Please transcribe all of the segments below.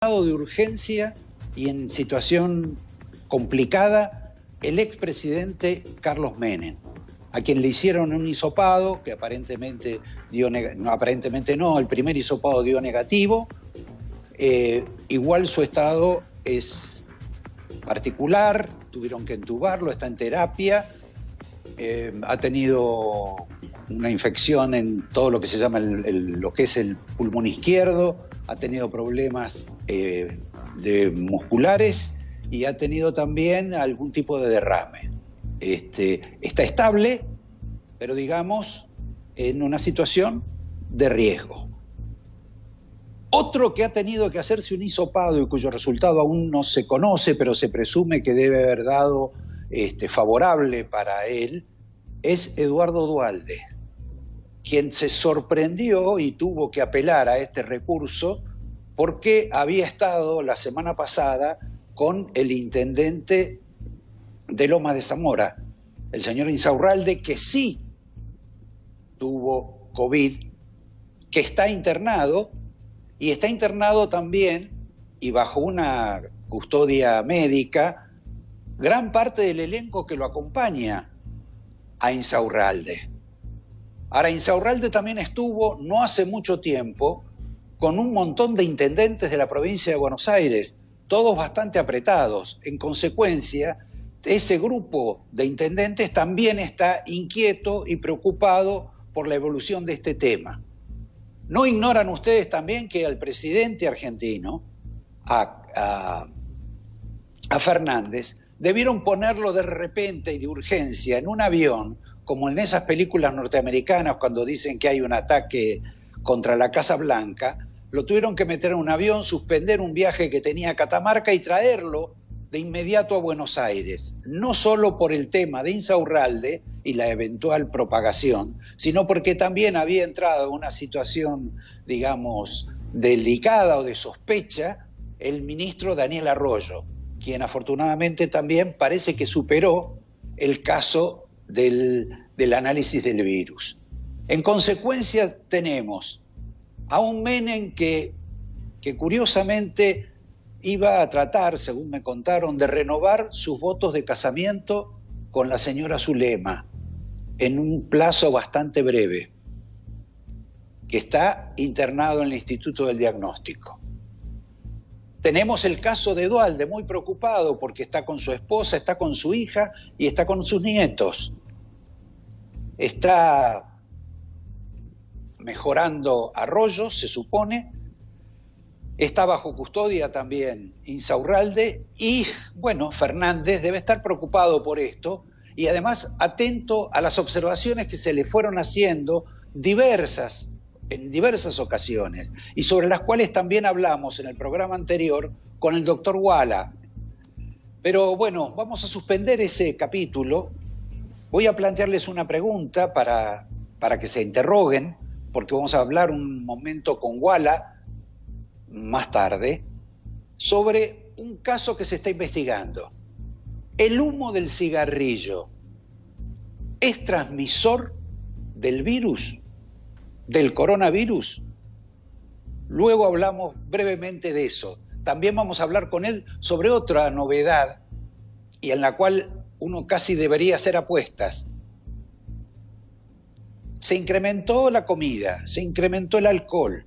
estado de urgencia y en situación complicada el expresidente Carlos Menem, a quien le hicieron un hisopado que aparentemente el primer hisopado dio negativo. Igual su estado es particular, tuvieron que entubarlo, está en terapia, ha tenido una infección en todo lo que se llama lo que es el pulmón izquierdo, ha tenido problemas musculares y ha tenido también algún tipo de derrame. Está estable, pero digamos en una situación de riesgo. Otro que ha tenido que hacerse un hisopado y cuyo resultado aún no se conoce, pero se presume que debe haber dado favorable para él, es Eduardo Duhalde, quien se sorprendió y tuvo que apelar a este recurso porque había estado la semana pasada con el intendente de Lomas de Zamora, el señor Insaurralde, que sí tuvo COVID, que está internado, y está internado también, y bajo una custodia médica, gran parte del elenco que lo acompaña a Insaurralde. Ahora, Insaurralde también estuvo, no hace mucho tiempo, con un montón de intendentes de la provincia de Buenos Aires, todos bastante apretados. En consecuencia, ese grupo de intendentes también está inquieto y preocupado por la evolución de este tema. ¿No ignoran ustedes también que al presidente argentino, a Fernández, debieron ponerlo de repente y de urgencia en un avión, como en esas películas norteamericanas cuando dicen que hay un ataque contra la Casa Blanca? Lo tuvieron que meter en un avión, suspender un viaje que tenía a Catamarca y traerlo de inmediato a Buenos Aires, no solo por el tema de Insaurralde y la eventual propagación, sino porque también había entrado en una situación, digamos, delicada o de sospecha el ministro Daniel Arroyo, quien afortunadamente también parece que superó el caso del análisis del virus. En consecuencia tenemos a un Menem que curiosamente iba a tratar, según me contaron, de renovar sus votos de casamiento con la señora Zulema en un plazo bastante breve, que está internado en el Instituto del Diagnóstico. Tenemos el caso de Duhalde, muy preocupado porque está con su esposa, está con su hija y está con sus nietos. Está mejorando Arroyo, se supone. Está bajo custodia también Insaurralde y, bueno, Fernández debe estar preocupado por esto y además atento a las observaciones que se le fueron haciendo en diversas ocasiones y sobre las cuales también hablamos en el programa anterior con el doctor Wala. Pero bueno, vamos a suspender ese capítulo. Voy a plantearles una pregunta para que se interroguen, porque vamos a hablar un momento con Wala más tarde, sobre un caso que se está investigando. ¿El humo del cigarrillo es transmisor del virus, del coronavirus? Luego hablamos brevemente de eso. También vamos a hablar con él sobre otra novedad y en la cual uno casi debería hacer apuestas. Se incrementó la comida, se incrementó el alcohol,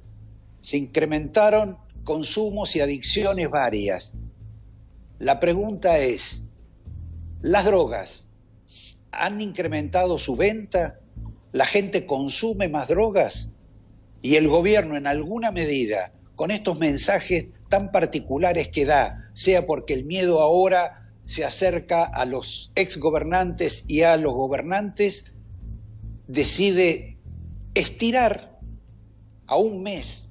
se incrementaron consumos y adicciones varias. La pregunta es, ¿las drogas han incrementado su venta? ¿La gente consume más drogas? Y el gobierno, en alguna medida, con estos mensajes tan particulares que da, sea porque el miedo ahora se acerca a los exgobernantes y a los gobernantes, decide estirar a un mes,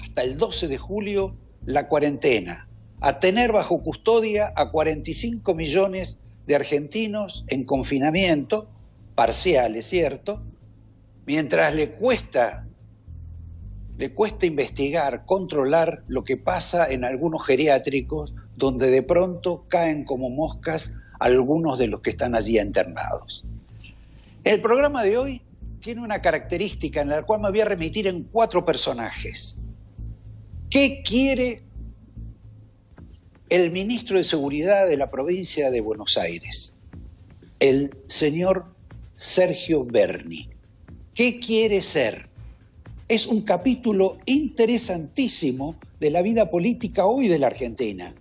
hasta el 12 de julio, la cuarentena, a tener bajo custodia a 45 millones de argentinos en confinamiento, parcial, es cierto, mientras le cuesta investigar, controlar lo que pasa en algunos geriátricos, donde de pronto caen como moscas algunos de los que están allí internados. El programa de hoy tiene una característica en la cual me voy a remitir en 4 personajes. ¿Qué quiere el ministro de Seguridad de la provincia de Buenos Aires, el señor Sergio Berni. ¿Qué quiere ser? Es un capítulo interesantísimo de la vida política hoy de la Argentina,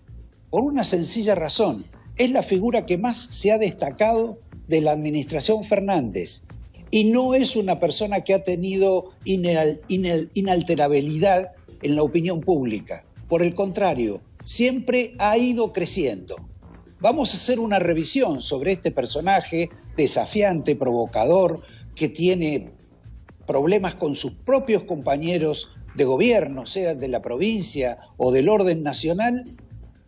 por una sencilla razón. Es la figura que más se ha destacado de la administración Fernández y no es una persona que ha tenido inalterabilidad en la opinión pública. Por el contrario, siempre ha ido creciendo. Vamos a hacer una revisión sobre este personaje desafiante, provocador, que tiene problemas con sus propios compañeros de gobierno, sea de la provincia o del orden nacional,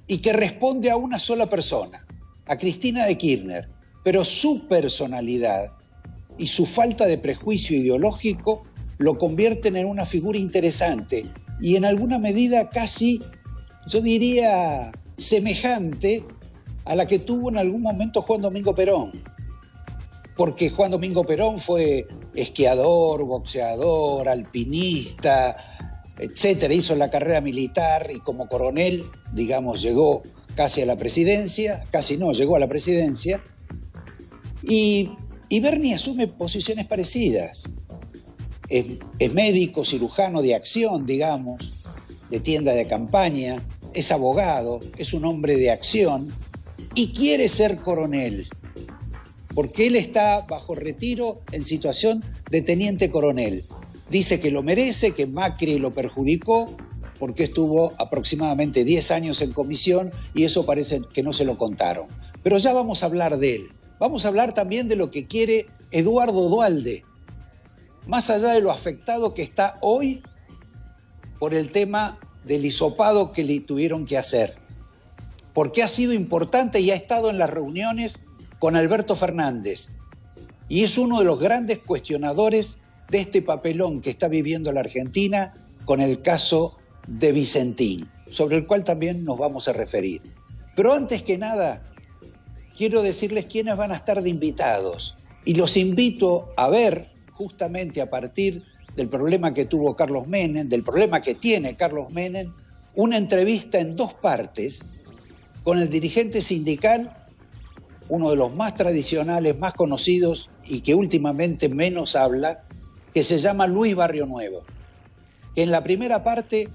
y que responde a una sola persona, a Cristina de Kirchner. Pero su personalidad y su falta de prejuicio ideológico lo convierten en una figura interesante y en alguna medida casi, yo diría, semejante a la que tuvo en algún momento Juan Domingo Perón. Porque Juan Domingo Perón fue esquiador, boxeador, alpinista, etcétera, hizo la carrera militar y como coronel, digamos, llegó casi a la presidencia, casi no, llegó a la presidencia, y Berni asume posiciones parecidas. Es médico, cirujano de acción, digamos, de tienda de campaña, es abogado, es un hombre de acción y quiere ser coronel, porque él está bajo retiro en situación de teniente coronel. Dice que lo merece, que Macri lo perjudicó, porque estuvo aproximadamente 10 años en comisión y eso parece que no se lo contaron. Pero ya vamos a hablar de él. Vamos a hablar también de lo que quiere Eduardo Duhalde, más allá de lo afectado que está hoy por el tema del hisopado que le tuvieron que hacer, porque ha sido importante y ha estado en las reuniones con Alberto Fernández y es uno de los grandes cuestionadores de este papelón que está viviendo la Argentina con el caso de Vicentín, sobre el cual también nos vamos a referir. Pero antes que nada, quiero decirles quiénes van a estar de invitados y los invito a ver justamente a partir del problema que tuvo Carlos Menem, del problema que tiene Carlos Menem, una entrevista en 2 partes con el dirigente sindical, uno de los más tradicionales, más conocidos y que últimamente menos habla, que se llama Luis Barrio Nuevo. En la primera parte,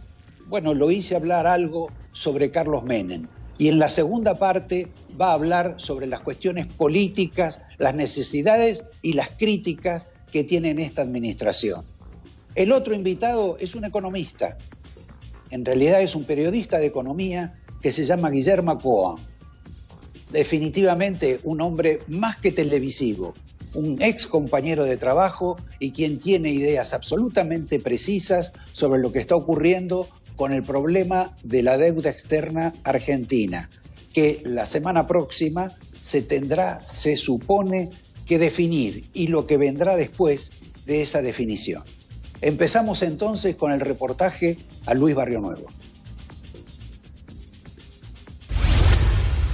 bueno, lo hice hablar algo sobre Carlos Menem y en la segunda parte va a hablar sobre las cuestiones políticas, las necesidades y las críticas que tiene esta administración. El otro invitado es un economista, en realidad es un periodista de economía que se llama Guillermo Cohen. Definitivamente un hombre más que televisivo, un ex compañero de trabajo y quien tiene ideas absolutamente precisas sobre lo que está ocurriendo con el problema de la deuda externa argentina, que la semana próxima se tendrá, se supone, que definir y lo que vendrá después de esa definición. Empezamos entonces con el reportaje a Luis Barrio Nuevo.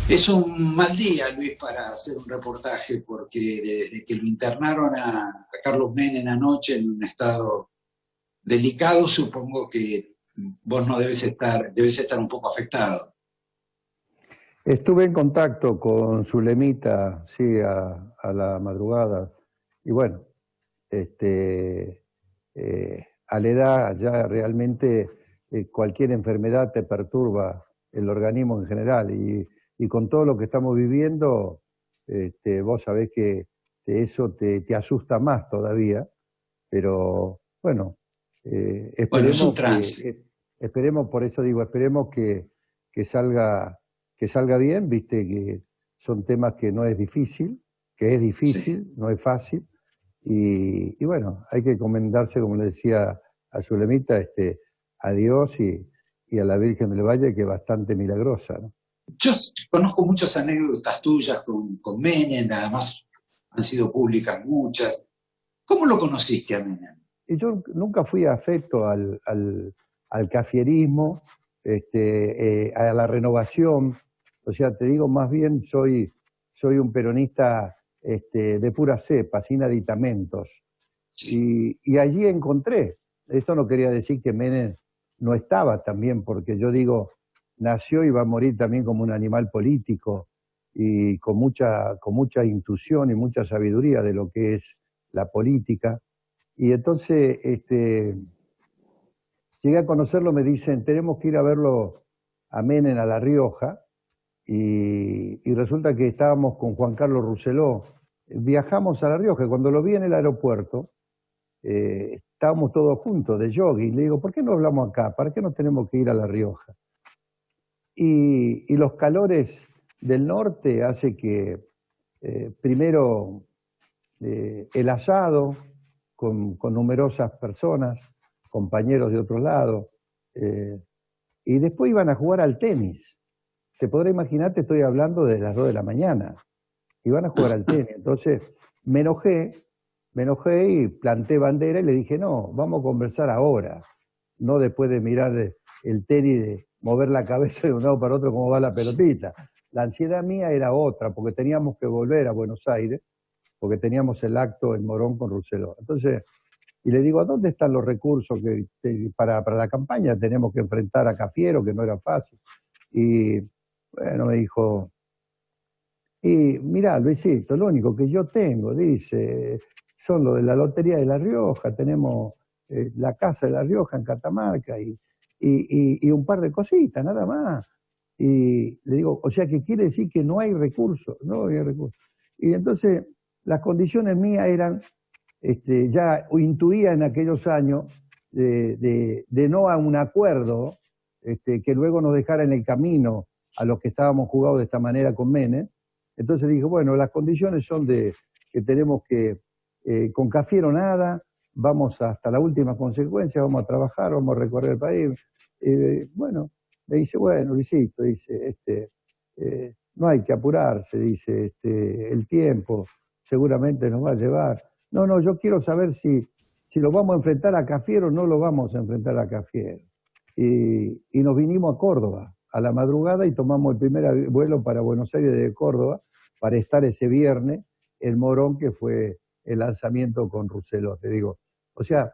Es un mal día, Luis, para hacer un reportaje, porque desde que lo internaron a Carlos Menem anoche en un estado delicado, supongo que vos no debes estar un poco afectado. Estuve en contacto con Zulemita, sí, a la madrugada, y bueno, a la edad ya realmente cualquier enfermedad te perturba el organismo en general, y con todo lo que estamos viviendo, vos sabés que eso te asusta más todavía, pero bueno, Bueno, es un trance. Esperemos, por eso digo, esperemos que salga bien, viste que son temas que no es difícil, sí, no es fácil, y bueno, hay que encomendarse, como le decía a Zulemita, a Dios y a la Virgen del Valle, que es bastante milagrosa, ¿no? Yo conozco muchas anécdotas tuyas con Menem, además han sido públicas muchas. ¿Cómo lo conociste a Menem? Y yo nunca fui afecto al cafierismo, a la renovación. O sea, te digo, más bien soy un peronista de pura cepa, sin aditamentos. Sí. Y allí encontré, esto no quería decir que Menem no estaba también, porque yo digo, nació y va a morir también como un animal político y con mucha intuición y mucha sabiduría de lo que es la política. Y entonces llegué a conocerlo, me dicen, tenemos que ir a verlo a Menem a La Rioja, y resulta que estábamos con Juan Carlos Rousselot, viajamos a La Rioja, y cuando lo vi en el aeropuerto, estábamos todos juntos de jogging, le digo, ¿por qué no hablamos acá? ¿Para qué no tenemos que ir a La Rioja? Y los calores del norte hace que primero el asado con numerosas personas, compañeros de otro lado, y después iban a jugar al tenis. Te podrás imaginar, te estoy hablando de las 2 de la mañana. Iban a jugar al tenis. Entonces me enojé y planté bandera y le dije, no, vamos a conversar ahora, no después de mirar el tenis, de mover la cabeza de un lado para otro como va la pelotita. La ansiedad mía era otra, porque teníamos que volver a Buenos Aires, porque teníamos el acto en Morón con Rousselot. Entonces, y le digo, ¿a dónde están los recursos que para la campaña? Tenemos que enfrentar a Cafiero, que no era fácil. Y bueno, me dijo, y mirá, Luisito, lo único que yo tengo, dice, son lo de la Lotería de La Rioja, tenemos la Casa de La Rioja en Catamarca y un par de cositas, nada más. Y le digo, o sea que quiere decir que no hay recursos, no hay recursos. Y entonces las condiciones mías eran, ya intuía en aquellos años de no a un acuerdo que luego nos dejara en el camino a los que estábamos jugados de esta manera con Menem. Entonces dije, bueno, las condiciones son de que tenemos que, con Cafiero nada, vamos hasta la última consecuencia, vamos a trabajar, vamos a recorrer el país. Bueno, me dice, bueno, Luisito, dice, no hay que apurarse, dice, el tiempo seguramente nos va a llevar. No, yo quiero saber si lo vamos a enfrentar a Cafiero o no lo vamos a enfrentar a Cafiero. Y nos vinimos a Córdoba a la madrugada y tomamos el primer vuelo para Buenos Aires de Córdoba para estar ese viernes en Morón, que fue el lanzamiento con Rousselot, te digo. O sea,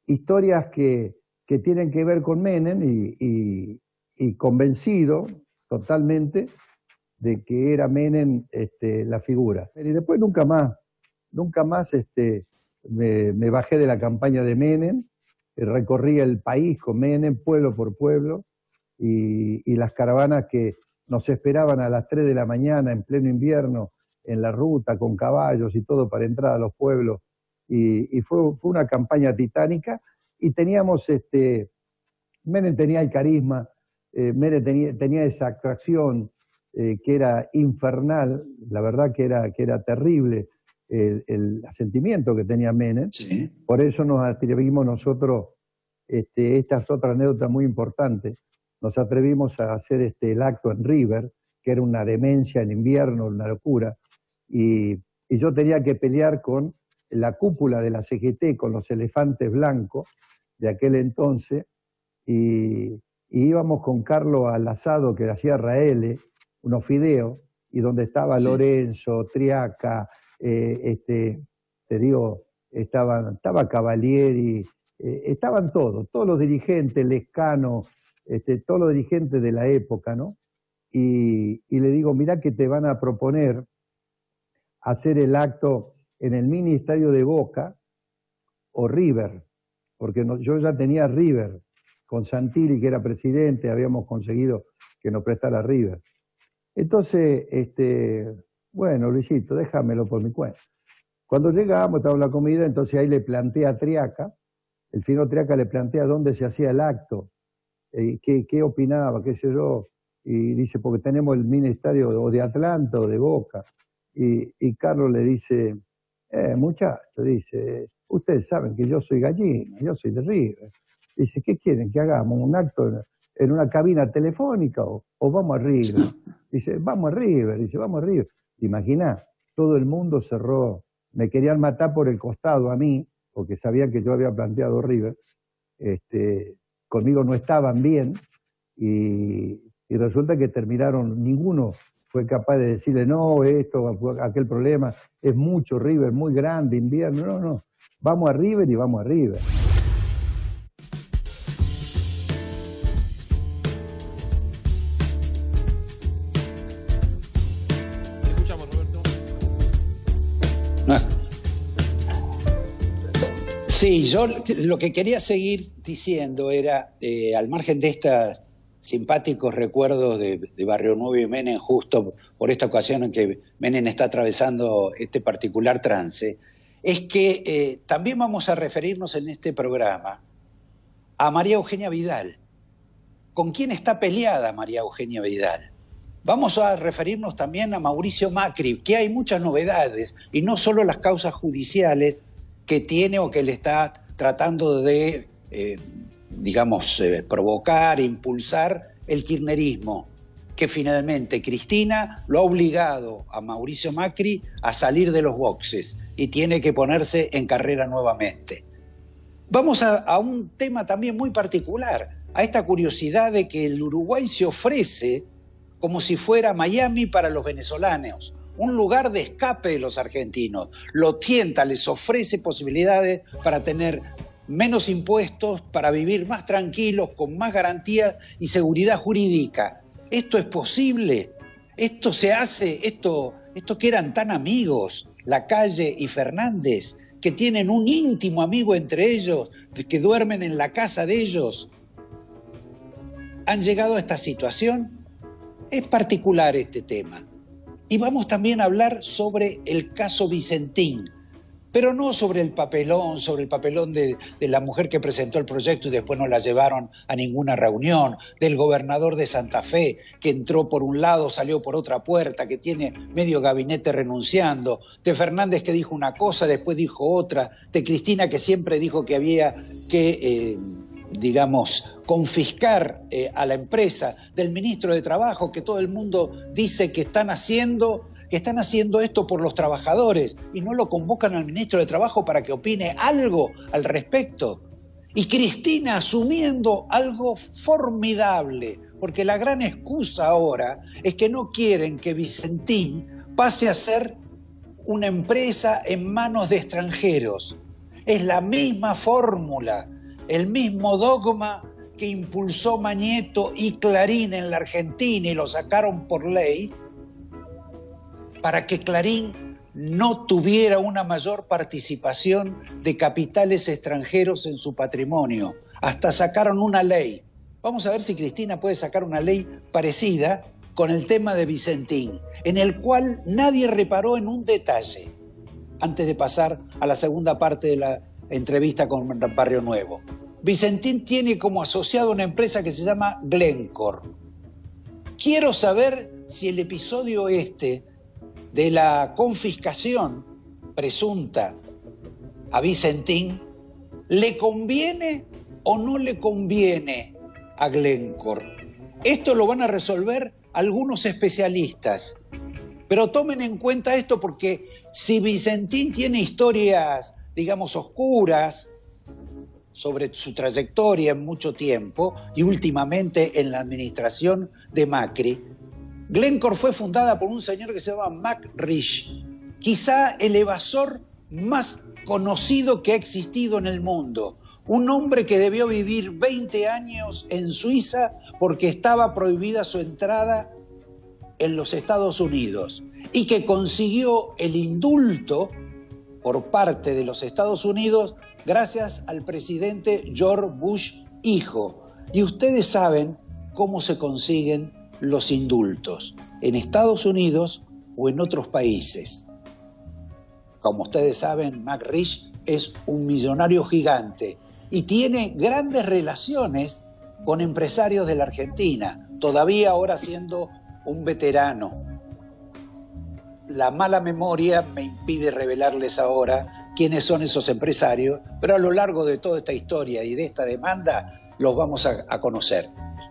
historias que tienen que ver con Menem y convencido totalmente de que era Menem la figura. Y después nunca más me bajé de la campaña de Menem, recorrí el país con Menem, pueblo por pueblo, y las caravanas que nos esperaban a las 3 de la mañana en pleno invierno en la ruta con caballos y todo para entrar a los pueblos, y fue una campaña titánica, y teníamos, Menem tenía el carisma, Menem tenía esa atracción que era infernal, la verdad que era terrible el sentimiento que tenía Menem. Sí. Por eso nos atrevimos nosotros, esta es otra anécdota muy importante, nos atrevimos a hacer el acto en River, que era una demencia en invierno, una locura, y yo tenía que pelear con la cúpula de la CGT, con los elefantes blancos de aquel entonces, y íbamos con Carlos al asado que hacía Raele, unos fideos, y donde estaba Lorenzo, Triaca, te digo, estaba Cavalieri, estaban todos los dirigentes, Lescano, todos los dirigentes de la época, ¿no? Y le digo, mirá que te van a proponer hacer el acto en el mini estadio de Boca o River, porque yo ya tenía River, con Santilli, que era presidente, habíamos conseguido que nos prestara River. Entonces, bueno, Luisito, déjamelo por mi cuenta. Cuando llegamos, estaba en la comida, entonces ahí le planteé a Triaca, el fino Triaca le plantea dónde se hacía el acto, qué opinaba, qué sé yo, y dice, porque tenemos el mini estadio o de Atlanta o de Boca, y Carlos le dice, muchacho, dice, ustedes saben que yo soy gallina, yo soy de River. Dice, ¿qué quieren? ¿Que hagamos un acto en una cabina telefónica o vamos a River? Dice, vamos a River, dice, vamos a River. Imaginá, todo el mundo cerró, me querían matar por el costado a mí, porque sabían que yo había planteado River, conmigo no estaban bien, y resulta que terminaron, ninguno fue capaz de decirle, no, esto, aquel problema, es mucho River, muy grande, invierno, no, vamos a River y vamos a River. Sí, yo lo que quería seguir diciendo era, al margen de estos simpáticos recuerdos de Barrio Nuevo y Menem, justo por esta ocasión en que Menem está atravesando este particular trance, es que también vamos a referirnos en este programa a María Eugenia Vidal. ¿Con quién está peleada María Eugenia Vidal? Vamos a referirnos también a Mauricio Macri, que hay muchas novedades, y no solo las causas judiciales que tiene o que le está tratando de, provocar, impulsar el kirchnerismo, que finalmente Cristina lo ha obligado a Mauricio Macri a salir de los boxes y tiene que ponerse en carrera nuevamente. Vamos a un tema también muy particular, a esta curiosidad de que el Uruguay se ofrece como si fuera Miami para los venezolanos, un lugar de escape de los argentinos. Lo tienta, les ofrece posibilidades para tener menos impuestos, para vivir más tranquilos, con más garantías y seguridad jurídica. ¿Esto es posible? ¿Esto se hace? ¿Esto que eran tan amigos, Lacalle y Fernández, que tienen un íntimo amigo entre ellos, que duermen en la casa de ellos, han llegado a esta situación? Es particular este tema. Y vamos también a hablar sobre el caso Vicentín, pero no sobre el papelón de la mujer que presentó el proyecto y después no la llevaron a ninguna reunión, del gobernador de Santa Fe, que entró por un lado, salió por otra puerta, que tiene medio gabinete renunciando, de Fernández que dijo una cosa, después dijo otra, de Cristina que siempre dijo que había que confiscar a la empresa, del ministro de Trabajo, que todo el mundo dice que están haciendo esto por los trabajadores y no lo convocan al ministro de Trabajo para que opine algo al respecto. Y Cristina asumiendo algo formidable, porque la gran excusa ahora es que no quieren que Vicentín pase a ser una empresa en manos de extranjeros. Es la misma fórmula, el mismo dogma que impulsó Mañeto y Clarín en la Argentina y lo sacaron por ley para que Clarín no tuviera una mayor participación de capitales extranjeros en su patrimonio. Hasta sacaron una ley. Vamos a ver si Cristina puede sacar una ley parecida con el tema de Vicentín, en el cual nadie reparó en un detalle, antes de pasar a la segunda parte de la entrevista con Barrio Nuevo. Vicentín tiene como asociado una empresa que se llama Glencore. Quiero saber si el episodio de la confiscación presunta a Vicentín le conviene o no le conviene a Glencore. Esto lo van a resolver algunos especialistas, pero tomen en cuenta esto porque si Vicentín tiene historias, oscuras sobre su trayectoria en mucho tiempo y últimamente en la administración de Macri, Glencore fue fundada por un señor que se llama Mac Rich, quizá el evasor más conocido que ha existido en el mundo. Un hombre que debió vivir 20 años en Suiza porque estaba prohibida su entrada en los Estados Unidos y que consiguió el indulto por parte de los Estados Unidos gracias al presidente George Bush hijo. Y ustedes saben cómo se consiguen los indultos, en Estados Unidos o en otros países. Como ustedes saben, Mac Rich es un millonario gigante y tiene grandes relaciones con empresarios de la Argentina, todavía ahora siendo un veterano. La mala memoria me impide revelarles ahora quiénes son esos empresarios, pero a lo largo de toda esta historia y de esta demanda los vamos a conocer.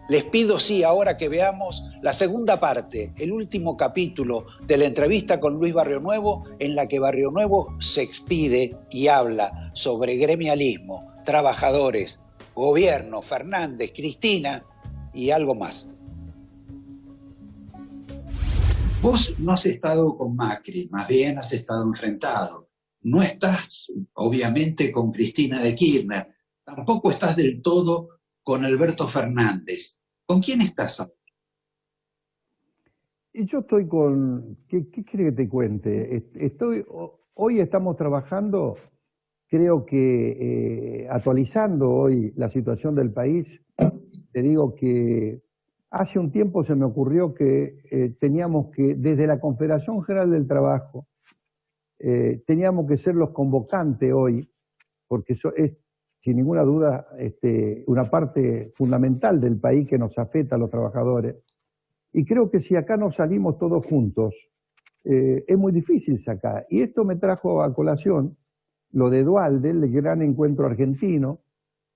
Les pido, sí, ahora que veamos la segunda parte, el último capítulo de la entrevista con Luis Barrio Nuevo, en la que Barrio Nuevo se expide y habla sobre gremialismo, trabajadores, gobierno, Fernández, Cristina y algo más. Vos no has estado con Macri, más bien has estado enfrentado. No estás, obviamente, con Cristina de Kirchner. Tampoco estás del todo con Alberto Fernández. ¿Con quién estás ahora? Y yo estoy con... ¿Qué quiere que te cuente? Hoy estamos trabajando creo que actualizando hoy la situación del país, te digo que hace un tiempo se me ocurrió que teníamos que, desde la Confederación General del Trabajo, teníamos que ser los convocantes hoy, porque eso es, sin ninguna duda, una parte fundamental del país que nos afecta a los trabajadores. Y creo que si acá no salimos todos juntos, es muy difícil sacar. Y esto me trajo a colación lo de Duhalde, el gran encuentro argentino,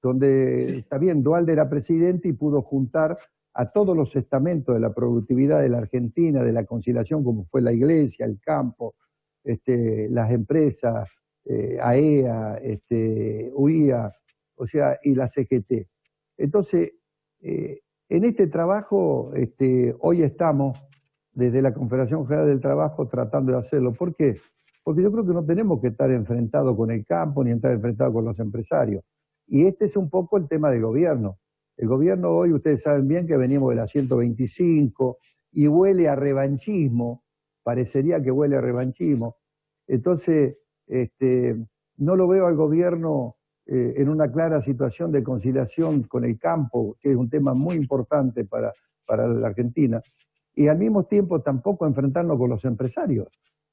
donde, está bien, Duhalde era presidente y pudo juntar a todos los estamentos de la productividad de la Argentina, de la conciliación, como fue la iglesia, el campo, las empresas, AEA, UIA, o sea, y la CGT. Entonces, en este trabajo, hoy estamos desde la Confederación General del Trabajo tratando de hacerlo. ¿Por qué? Porque yo creo que no tenemos que estar enfrentados con el campo ni estar enfrentados con los empresarios. Y este es un poco el tema del gobierno. El gobierno hoy, ustedes saben bien que venimos de la 125 y huele a revanchismo, parecería que huele a revanchismo. Entonces, no lo veo al gobierno en una clara situación de conciliación con el campo, que es un tema muy importante para la Argentina, y al mismo tiempo tampoco enfrentarnos con los empresarios.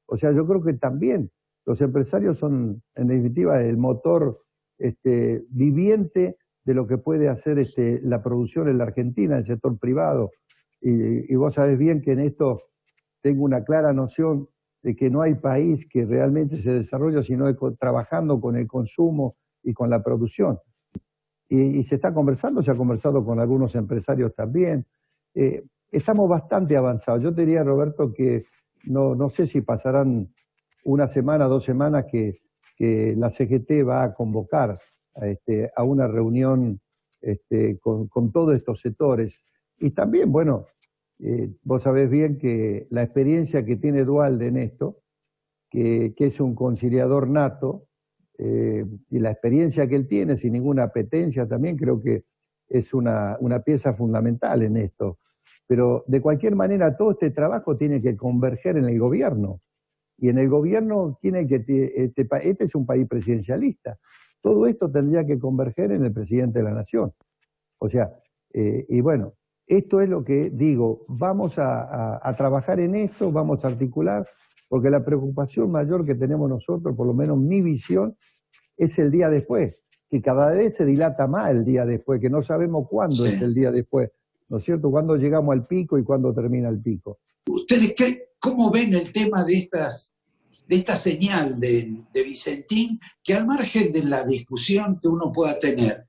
O sea, yo creo que también los empresarios son, en definitiva, el motor viviente de lo que puede hacer la producción en la Argentina, el sector privado. Y vos sabés bien que en esto tengo una clara noción de que no hay país que realmente se desarrolle sino trabajando con el consumo y con la producción. Y se está conversando, se ha conversado con algunos empresarios también. Estamos bastante avanzados. Yo te diría, Roberto, que no sé si pasarán una semana, 2 semanas que la CGT va a convocar a una reunión con todos estos sectores. Y también, bueno, vos sabés bien que la experiencia que tiene Duhalde en esto, que es un conciliador nato, y la experiencia que él tiene, sin ninguna apetencia, también creo que es una pieza fundamental en esto. Pero de cualquier manera todo este trabajo tiene que converger en el gobierno. Y en el gobierno tiene que, este es un país presidencialista. Todo esto tendría que converger en el presidente de la nación. O sea, y bueno, esto es lo que digo, vamos a trabajar en esto, vamos a articular, porque la preocupación mayor que tenemos nosotros, por lo menos mi visión, es el día después, que cada vez se dilata más el día después, que no sabemos cuándo es el día después, ¿no es cierto? Cuándo llegamos al pico y cuándo termina el pico. ¿Ustedes cómo ven el tema de esta señal de Vicentín, que al margen de la discusión que uno pueda tener,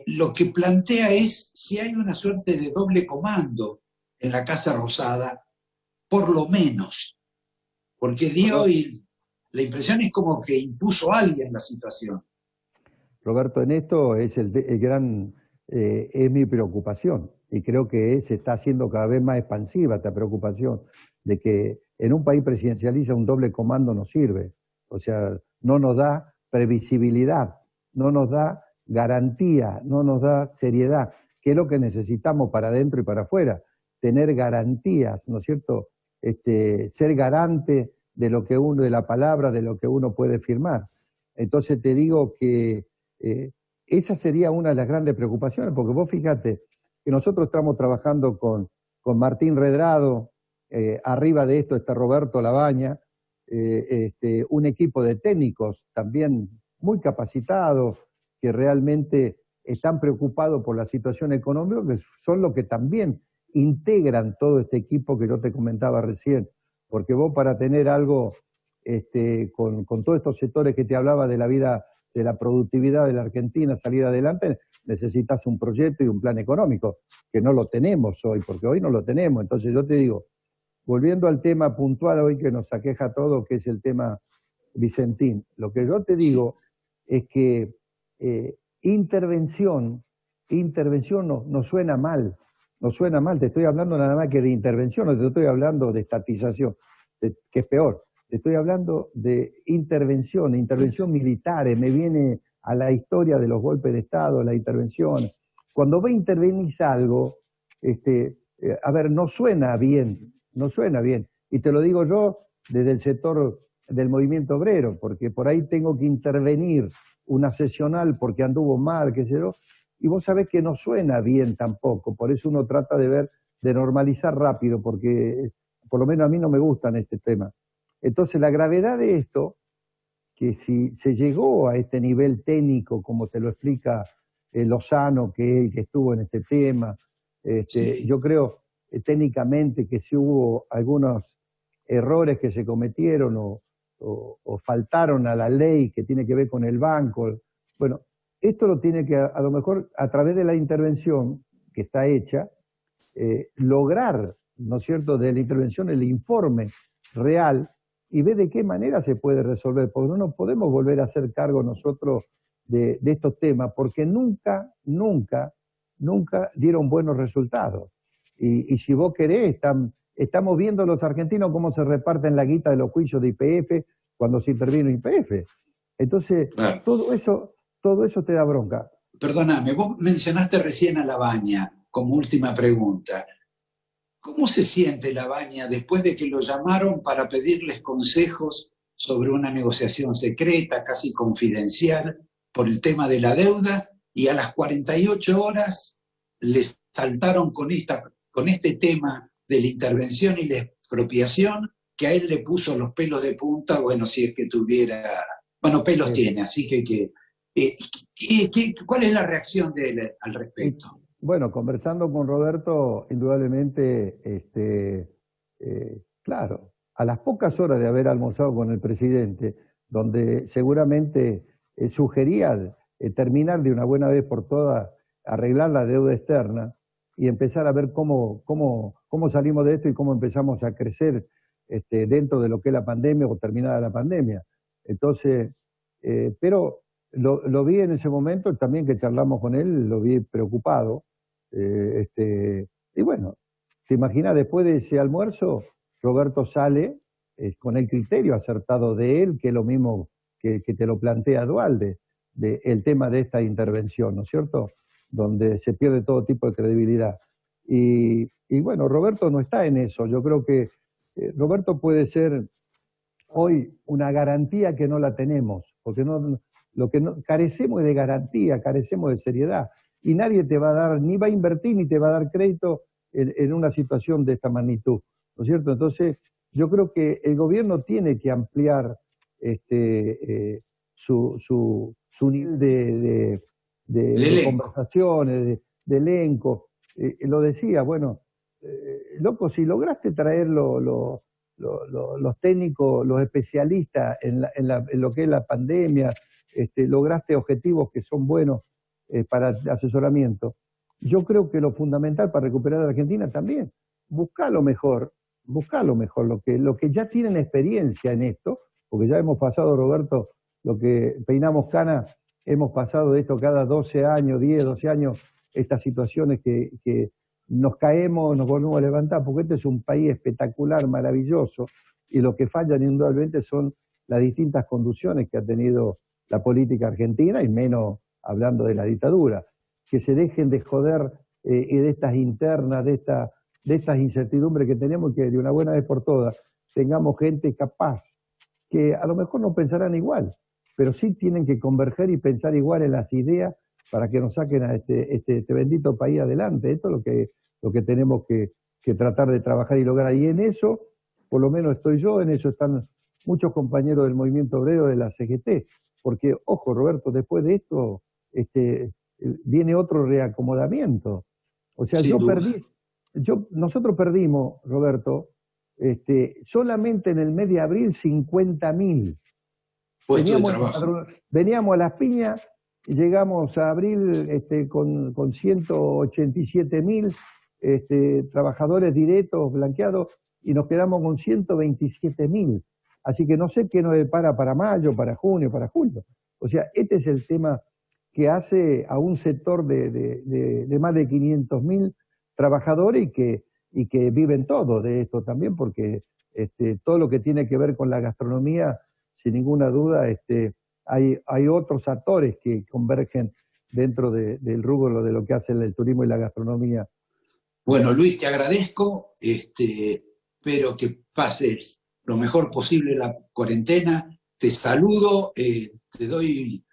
lo que plantea es si hay una suerte de doble comando en la Casa Rosada, por lo menos, porque dio y la impresión es como que impuso a alguien la situación. Roberto, en esto es es mi preocupación, y creo que se está haciendo cada vez más expansiva esta preocupación de que en un país presidencialista un doble comando no sirve. O sea, no nos da previsibilidad, no nos da garantía, no nos da seriedad, que es lo que necesitamos para adentro y para afuera, tener garantías, ¿no es cierto? Ser garante de lo que uno, de la palabra, de lo que uno puede firmar. Entonces te digo que esa sería una de las grandes preocupaciones, porque vos fíjate que nosotros estamos trabajando con Martín Redrado, arriba de esto está Roberto Labaña, un equipo de técnicos también muy capacitados, que realmente están preocupados por la situación económica, que son los que también integran todo este equipo que yo te comentaba recién, porque vos para tener algo con todos estos sectores que te hablaba de la vida, de la productividad de la Argentina, salir adelante, necesitas un proyecto y un plan económico, que no lo tenemos hoy, porque hoy no lo tenemos. Entonces yo te digo, volviendo al tema puntual hoy que nos aqueja a todos, que es el tema Vicentín, lo que yo te digo es que intervención no suena mal, te estoy hablando nada más que de intervención, no te estoy hablando de estatización, que es peor. Te estoy hablando de intervención militar, me viene a la historia de los golpes de Estado, la intervención. Cuando vos intervenís algo, a ver, no suena bien, y te lo digo yo desde el sector del movimiento obrero, porque por ahí tengo que intervenir una sesional porque anduvo mal, qué sé yo, y vos sabés que no suena bien tampoco, por eso uno trata de normalizar rápido, porque por lo menos a mí no me gustan este tema. Entonces la gravedad de esto, que si se llegó a este nivel técnico, como te lo explica Lozano, que él que estuvo en este tema, Sí. yo creo técnicamente que sí hubo algunos errores que se cometieron o faltaron a la ley que tiene que ver con el banco. Bueno, esto lo tiene que, a lo mejor, a través de la intervención que está hecha, lograr, ¿no es cierto?, de la intervención el informe real y ver de qué manera se puede resolver, porque no nos podemos volver a hacer cargo nosotros de estos temas, porque nunca dieron buenos resultados. Y si vos querés, estamos viendo los argentinos cómo se reparten la guita de los juicios de YPF cuando se intervino YPF. Entonces, Claro. todo eso te da bronca. Perdóname, vos mencionaste recién a Labaña como última pregunta. ¿Cómo se siente Labaña después de que lo llamaron para pedirles consejos sobre una negociación secreta, casi confidencial, por el tema de la deuda, y a las 48 horas les saltaron con este tema de la intervención y la expropiación, que a él le puso los pelos de punta, bueno, si es que tuviera, bueno, pelos tiene, así que ¿cuál es la reacción de él al respecto? Bueno, conversando con Roberto, indudablemente, claro, a las pocas horas de haber almorzado con el presidente, donde seguramente sugería terminar de una buena vez por todas, arreglar la deuda externa y empezar a ver cómo salimos de esto y cómo empezamos a crecer dentro de lo que es la pandemia o terminada la pandemia. Entonces, pero lo vi en ese momento, también que charlamos con él, lo vi preocupado. Y bueno, te imaginas, después de ese almuerzo, Roberto sale con el criterio acertado de él, que es lo mismo que te lo plantea Duhalde, el tema de esta intervención, ¿no es cierto?, donde se pierde todo tipo de credibilidad. Y bueno, Roberto no está en eso. Yo creo que Roberto puede ser hoy una garantía que no la tenemos, porque carecemos de garantía, carecemos de seriedad, y nadie te va a dar, ni va a invertir, ni te va a dar crédito en una situación de esta magnitud, ¿no es cierto? Entonces, yo creo que el gobierno tiene que ampliar su nivel de conversaciones, de elenco. Lo decía, bueno, loco, si lograste traer los técnicos, los especialistas en lo que es la pandemia, lograste objetivos que son buenos para asesoramiento. Yo creo que lo fundamental para recuperar a la Argentina también, buscar lo mejor, lo que ya tienen experiencia en esto, porque ya hemos pasado, Roberto, lo que peinamos cana, hemos pasado de esto cada 12 años, 10, 12 años, estas situaciones que nos caemos, nos volvemos a levantar, porque este es un país espectacular, maravilloso, y lo que fallan indudablemente son las distintas conducciones que ha tenido la política argentina, y menos hablando de la dictadura. Que se dejen de joder y de estas internas, de estas incertidumbres que tenemos, y que de una buena vez por todas tengamos gente capaz, que a lo mejor no pensarán igual, pero sí tienen que converger y pensar igual en las ideas para que nos saquen a este bendito país adelante. Esto es lo que tenemos que tratar de trabajar y lograr. Y en eso, por lo menos estoy yo, en eso están muchos compañeros del movimiento obrero de la CGT. Porque, ojo, Roberto, después de esto viene otro reacomodamiento. O sea, nosotros perdimos, Roberto, solamente en el mes de abril 50.000. Veníamos a Las Piñas y llegamos a abril con 187.000 trabajadores directos blanqueados y nos quedamos con 127.000. Así que no sé qué nos depara para mayo, para junio, para julio. O sea, este es el tema que hace a un sector de más de 500.000 trabajadores y que viven todo de esto también, porque todo lo que tiene que ver con la gastronomía, sin ninguna duda, hay otros actores que convergen dentro del rubro de lo que hace el turismo y la gastronomía. Bueno, Luis, te agradezco, espero que pases lo mejor posible la cuarentena. Te saludo, te doy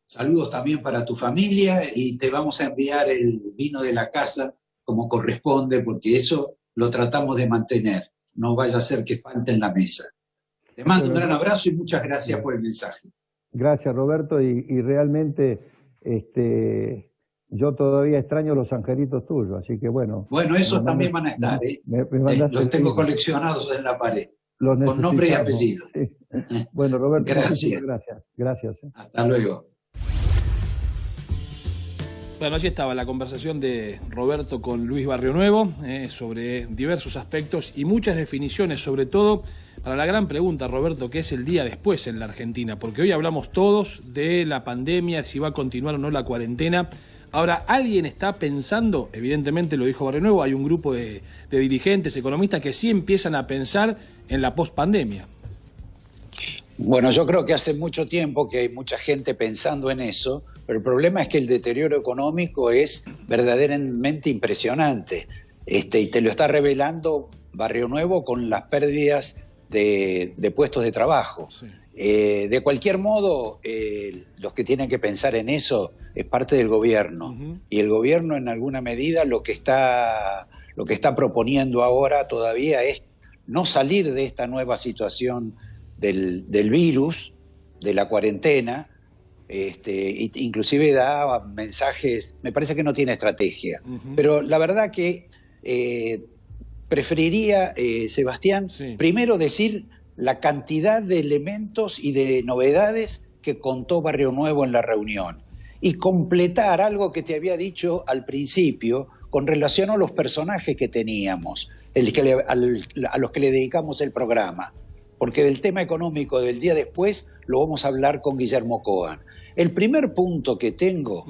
saludos también para tu familia y te vamos a enviar el vino de la casa como corresponde, porque eso lo tratamos de mantener. No vaya a ser que falte en la mesa. Te mando un gran abrazo y muchas gracias por el mensaje. Gracias, Roberto, y realmente yo todavía extraño los angelitos tuyos, así que bueno. Bueno, esos también van a estar, los tengo coleccionados en la pared, con nombre y apellido. Sí. Bueno, Roberto, gracias. Gracias. Hasta luego. Bueno, allí estaba la conversación de Roberto con Luis Barrionuevo sobre diversos aspectos y muchas definiciones, sobre todo para la gran pregunta, Roberto, que es el día después en la Argentina, porque hoy hablamos todos de la pandemia, si va a continuar o no la cuarentena. Ahora, ¿alguien está pensando? Evidentemente lo dijo Barrionuevo, hay un grupo de dirigentes, economistas que sí empiezan a pensar en la pospandemia. Bueno, yo creo que hace mucho tiempo que hay mucha gente pensando en eso, pero el problema es que el deterioro económico es verdaderamente impresionante, y te lo está revelando Barrionuevo con las pérdidas de puestos de trabajo. Sí. De cualquier modo, los que tienen que pensar en eso es parte del gobierno, y el gobierno en alguna medida lo que está proponiendo ahora todavía es no salir de esta nueva situación del virus, de la cuarentena, inclusive da mensajes, me parece que no tiene estrategia, pero la verdad que preferiría, Sebastián, sí, primero decir la cantidad de elementos y de novedades que contó Barrionuevo en la reunión y completar algo que te había dicho al principio con relación a los personajes que teníamos, a los que le dedicamos el programa. Porque del tema económico del día después lo vamos a hablar con Guillermo Cohen. El primer punto que tengo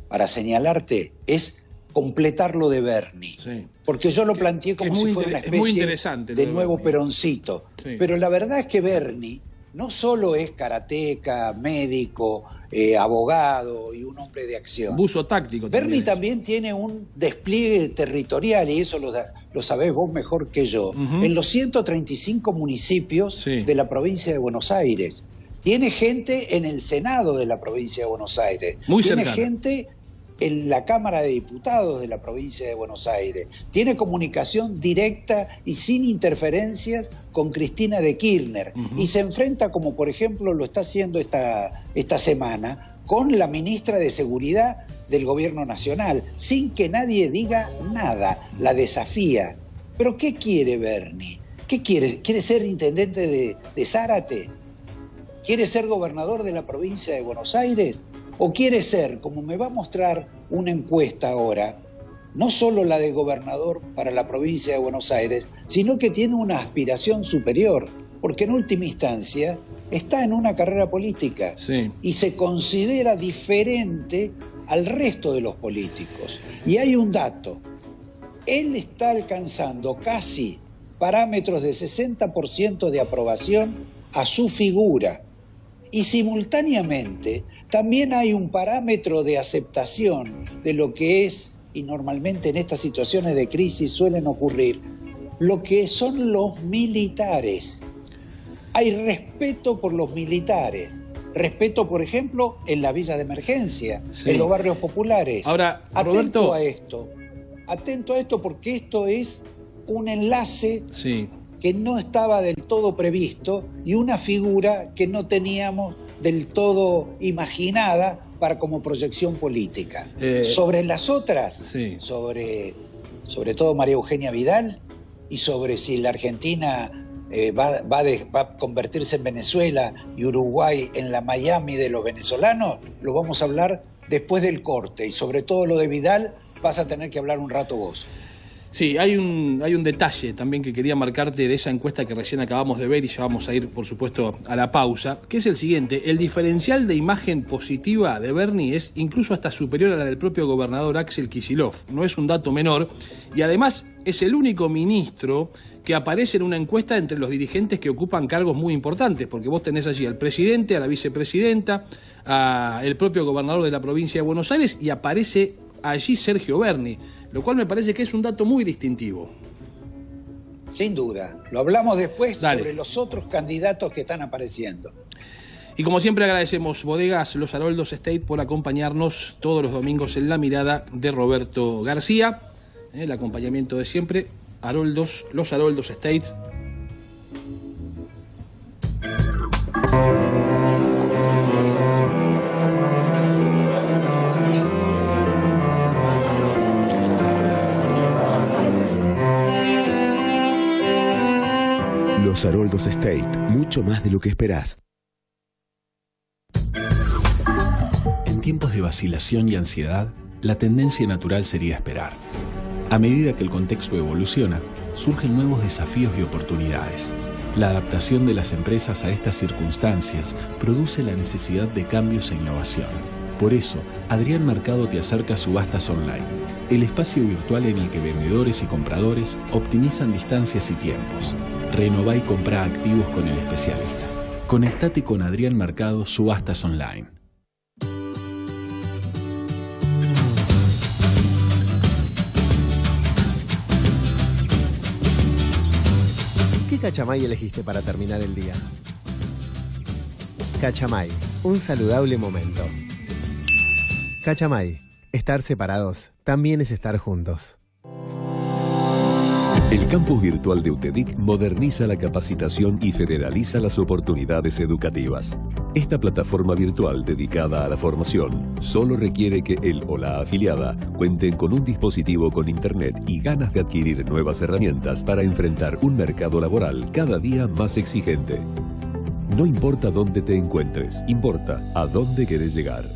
para señalarte es completar lo de Bernie. Sí. Porque yo lo planteé como si fuera una especie de nuevo Peroncito. Sí. Pero la verdad es que Bernie no solo es karateca, médico, abogado y un hombre de acción. Buzo táctico. Bernie también tiene un despliegue territorial, y eso lo sabés vos mejor que yo, en los 135 municipios de la provincia de Buenos Aires. Tiene gente en el Senado de la provincia de Buenos Aires. Muy tiene cercano. Gente en la Cámara de Diputados de la provincia de Buenos Aires. Tiene comunicación directa y sin interferencias con Cristina de Kirchner. Y se enfrenta, como por ejemplo lo está haciendo esta semana, con la ministra de Seguridad del Gobierno Nacional, sin que nadie diga nada. La desafía. ¿Pero qué quiere Bernie? ¿Qué quiere? ¿Quiere ser intendente de Zárate? ¿Quiere ser gobernador de la provincia de Buenos Aires? ¿O quiere ser, como me va a mostrar una encuesta ahora, no solo la de gobernador para la provincia de Buenos Aires, sino que tiene una aspiración superior? Porque en última instancia está en una carrera política y se considera diferente al resto de los políticos. Y hay un dato, él está alcanzando casi parámetros de 60% de aprobación a su figura. Y simultáneamente también hay un parámetro de aceptación de lo que es, y normalmente en estas situaciones de crisis suelen ocurrir, lo que son los militares. Hay respeto por los militares, respeto, por ejemplo, en la villa de emergencia, en los barrios populares. Ahora, atento Roberto... a esto porque esto es un enlace que no estaba del todo previsto y una figura que no teníamos del todo imaginada para como proyección política. Sobre las otras, sobre todo María Eugenia Vidal, y sobre si la Argentina va a convertirse en Venezuela y Uruguay en la Miami de los venezolanos, lo vamos a hablar después del corte. Y sobre todo lo de Vidal vas a tener que hablar un rato vos. Sí, hay un detalle también que quería marcarte de esa encuesta que recién acabamos de ver, y ya vamos a ir, por supuesto, a la pausa, que es el siguiente: el diferencial de imagen positiva de Bernie es incluso hasta superior a la del propio gobernador Axel Kicillof. No es un dato menor, y además es el único ministro que aparece en una encuesta entre los dirigentes que ocupan cargos muy importantes, porque vos tenés allí al presidente, a la vicepresidenta, al propio gobernador de la provincia de Buenos Aires, y aparece allí Sergio Berni, lo cual me parece que es un dato muy distintivo. Sin duda. Lo hablamos después. Dale. Sobre los otros candidatos que están apareciendo. Y como siempre agradecemos Bodegas Los Haroldos Estate por acompañarnos todos los domingos en La Mirada de Roberto García. El acompañamiento de siempre, Los Haroldos Estate. Los Haroldos Estate, mucho más de lo que esperás. En tiempos de vacilación y ansiedad, la tendencia natural sería esperar. A medida que el contexto evoluciona, surgen nuevos desafíos y oportunidades. La adaptación de las empresas a estas circunstancias produce la necesidad de cambios e innovación. Por eso, Adrián Mercado te acerca a Subastas Online, el espacio virtual en el que vendedores y compradores optimizan distancias y tiempos. Renová y comprá activos con el especialista. Conectate con Adrián Mercado Subastas Online. ¿Qué cachamay elegiste para terminar el día? Cachamay, un saludable momento. Cachamay, estar separados también es estar juntos. El campus virtual de UTEDIC moderniza la capacitación y federaliza las oportunidades educativas. Esta plataforma virtual dedicada a la formación solo requiere que el o la afiliada cuenten con un dispositivo con internet y ganas de adquirir nuevas herramientas para enfrentar un mercado laboral cada día más exigente. No importa dónde te encuentres, importa a dónde querés llegar.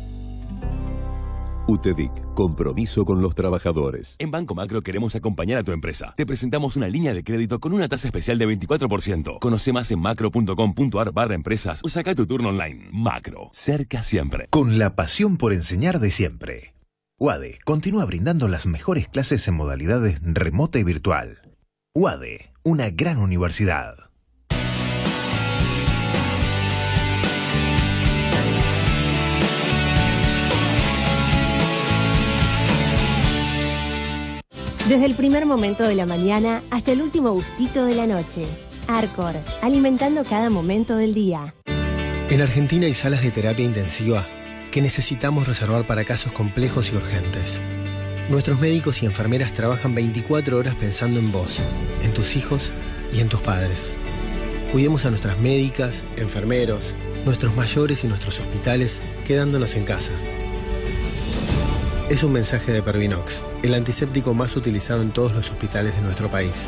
UTEDIC, compromiso con los trabajadores. En Banco Macro queremos acompañar a tu empresa. Te presentamos una línea de crédito con una tasa especial de 24%. Conoce más en macro.com.ar/empresas o saca tu turno online. Macro, cerca siempre. Con la pasión por enseñar de siempre. UADE continúa brindando las mejores clases en modalidades remota y virtual. UADE, una gran universidad. Desde el primer momento de la mañana hasta el último gustito de la noche. Arcor, alimentando cada momento del día. En Argentina hay salas de terapia intensiva que necesitamos reservar para casos complejos y urgentes. Nuestros médicos y enfermeras trabajan 24 horas pensando en vos, en tus hijos y en tus padres. Cuidemos a nuestras médicas, enfermeros, nuestros mayores y nuestros hospitales, quedándonos en casa. Es un mensaje de Pervinox, el antiséptico más utilizado en todos los hospitales de nuestro país.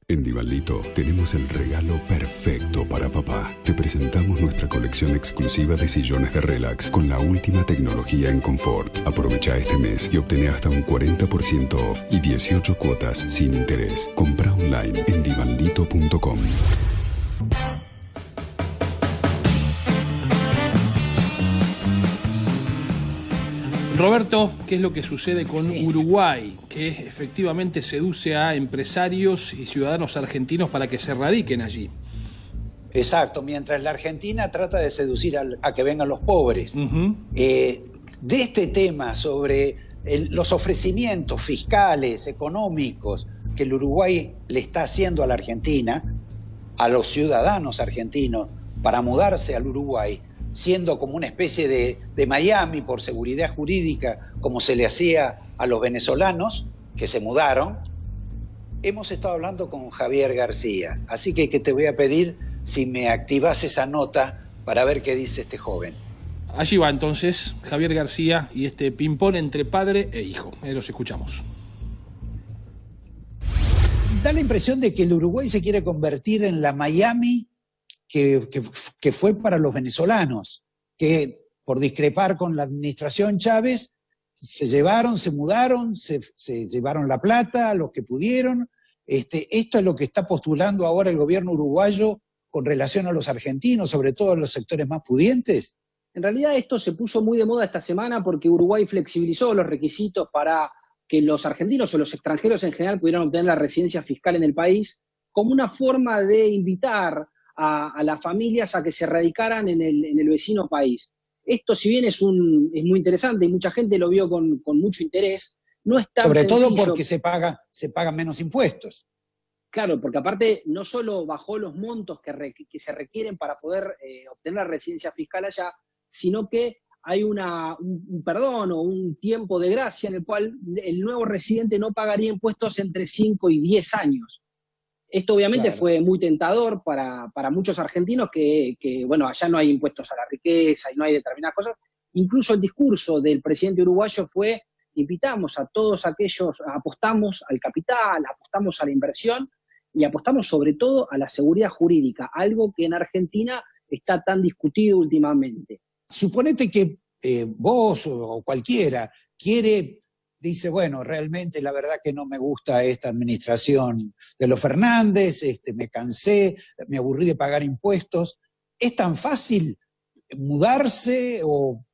En Divanlito tenemos el regalo perfecto para papá. Te presentamos nuestra colección exclusiva de sillones de relax con la última tecnología en confort. Aprovecha este mes y obtené hasta un 40% off y 18 cuotas sin interés. Compra online en divanlito.com. Roberto, ¿qué es lo que sucede con Uruguay? Que efectivamente seduce a empresarios y ciudadanos argentinos para que se radiquen allí. Exacto, mientras la Argentina trata de seducir a que vengan los pobres. De este tema sobre los ofrecimientos fiscales, económicos, que el Uruguay le está haciendo a la Argentina, a los ciudadanos argentinos, para mudarse al Uruguay, siendo como una especie de Miami por seguridad jurídica, como se le hacía a los venezolanos que se mudaron, hemos estado hablando con Javier García. Así que te voy a pedir si me activas esa nota para ver qué dice este joven. Allí va entonces Javier García y este ping-pong entre padre e hijo. Los escuchamos. Da la impresión de que el Uruguay se quiere convertir en la Miami que fue para los venezolanos, que por discrepar con la administración Chávez se llevaron, se mudaron, se llevaron la plata, los que pudieron. Esto es lo que está postulando ahora el gobierno uruguayo con relación a los argentinos, sobre todo a los sectores más pudientes. En realidad esto se puso muy de moda esta semana porque Uruguay flexibilizó los requisitos para que los argentinos o los extranjeros en general pudieran obtener la residencia fiscal en el país como una forma de invitar a las familias a que se radicaran en el vecino país. Esto, si bien es muy interesante y mucha gente lo vio con mucho interés, no es tan Sobre sencillo. todo porque se pagan menos impuestos. Claro, porque aparte no solo bajó los montos que se requieren para poder obtener la residencia fiscal allá, sino que hay un perdón o un tiempo de gracia en el cual el nuevo residente no pagaría impuestos entre 5 y 10 años. Esto obviamente fue muy tentador para muchos argentinos que, bueno, allá no hay impuestos a la riqueza y no hay determinadas cosas. Incluso el discurso del presidente uruguayo fue: invitamos a todos aquellos, apostamos al capital, apostamos a la inversión y apostamos sobre todo a la seguridad jurídica, algo que en Argentina está tan discutido últimamente. Suponete que vos o cualquiera dice, bueno, realmente la verdad que no me gusta esta administración de los Fernández, me cansé, me aburrí de pagar impuestos. ¿Es tan fácil mudarse o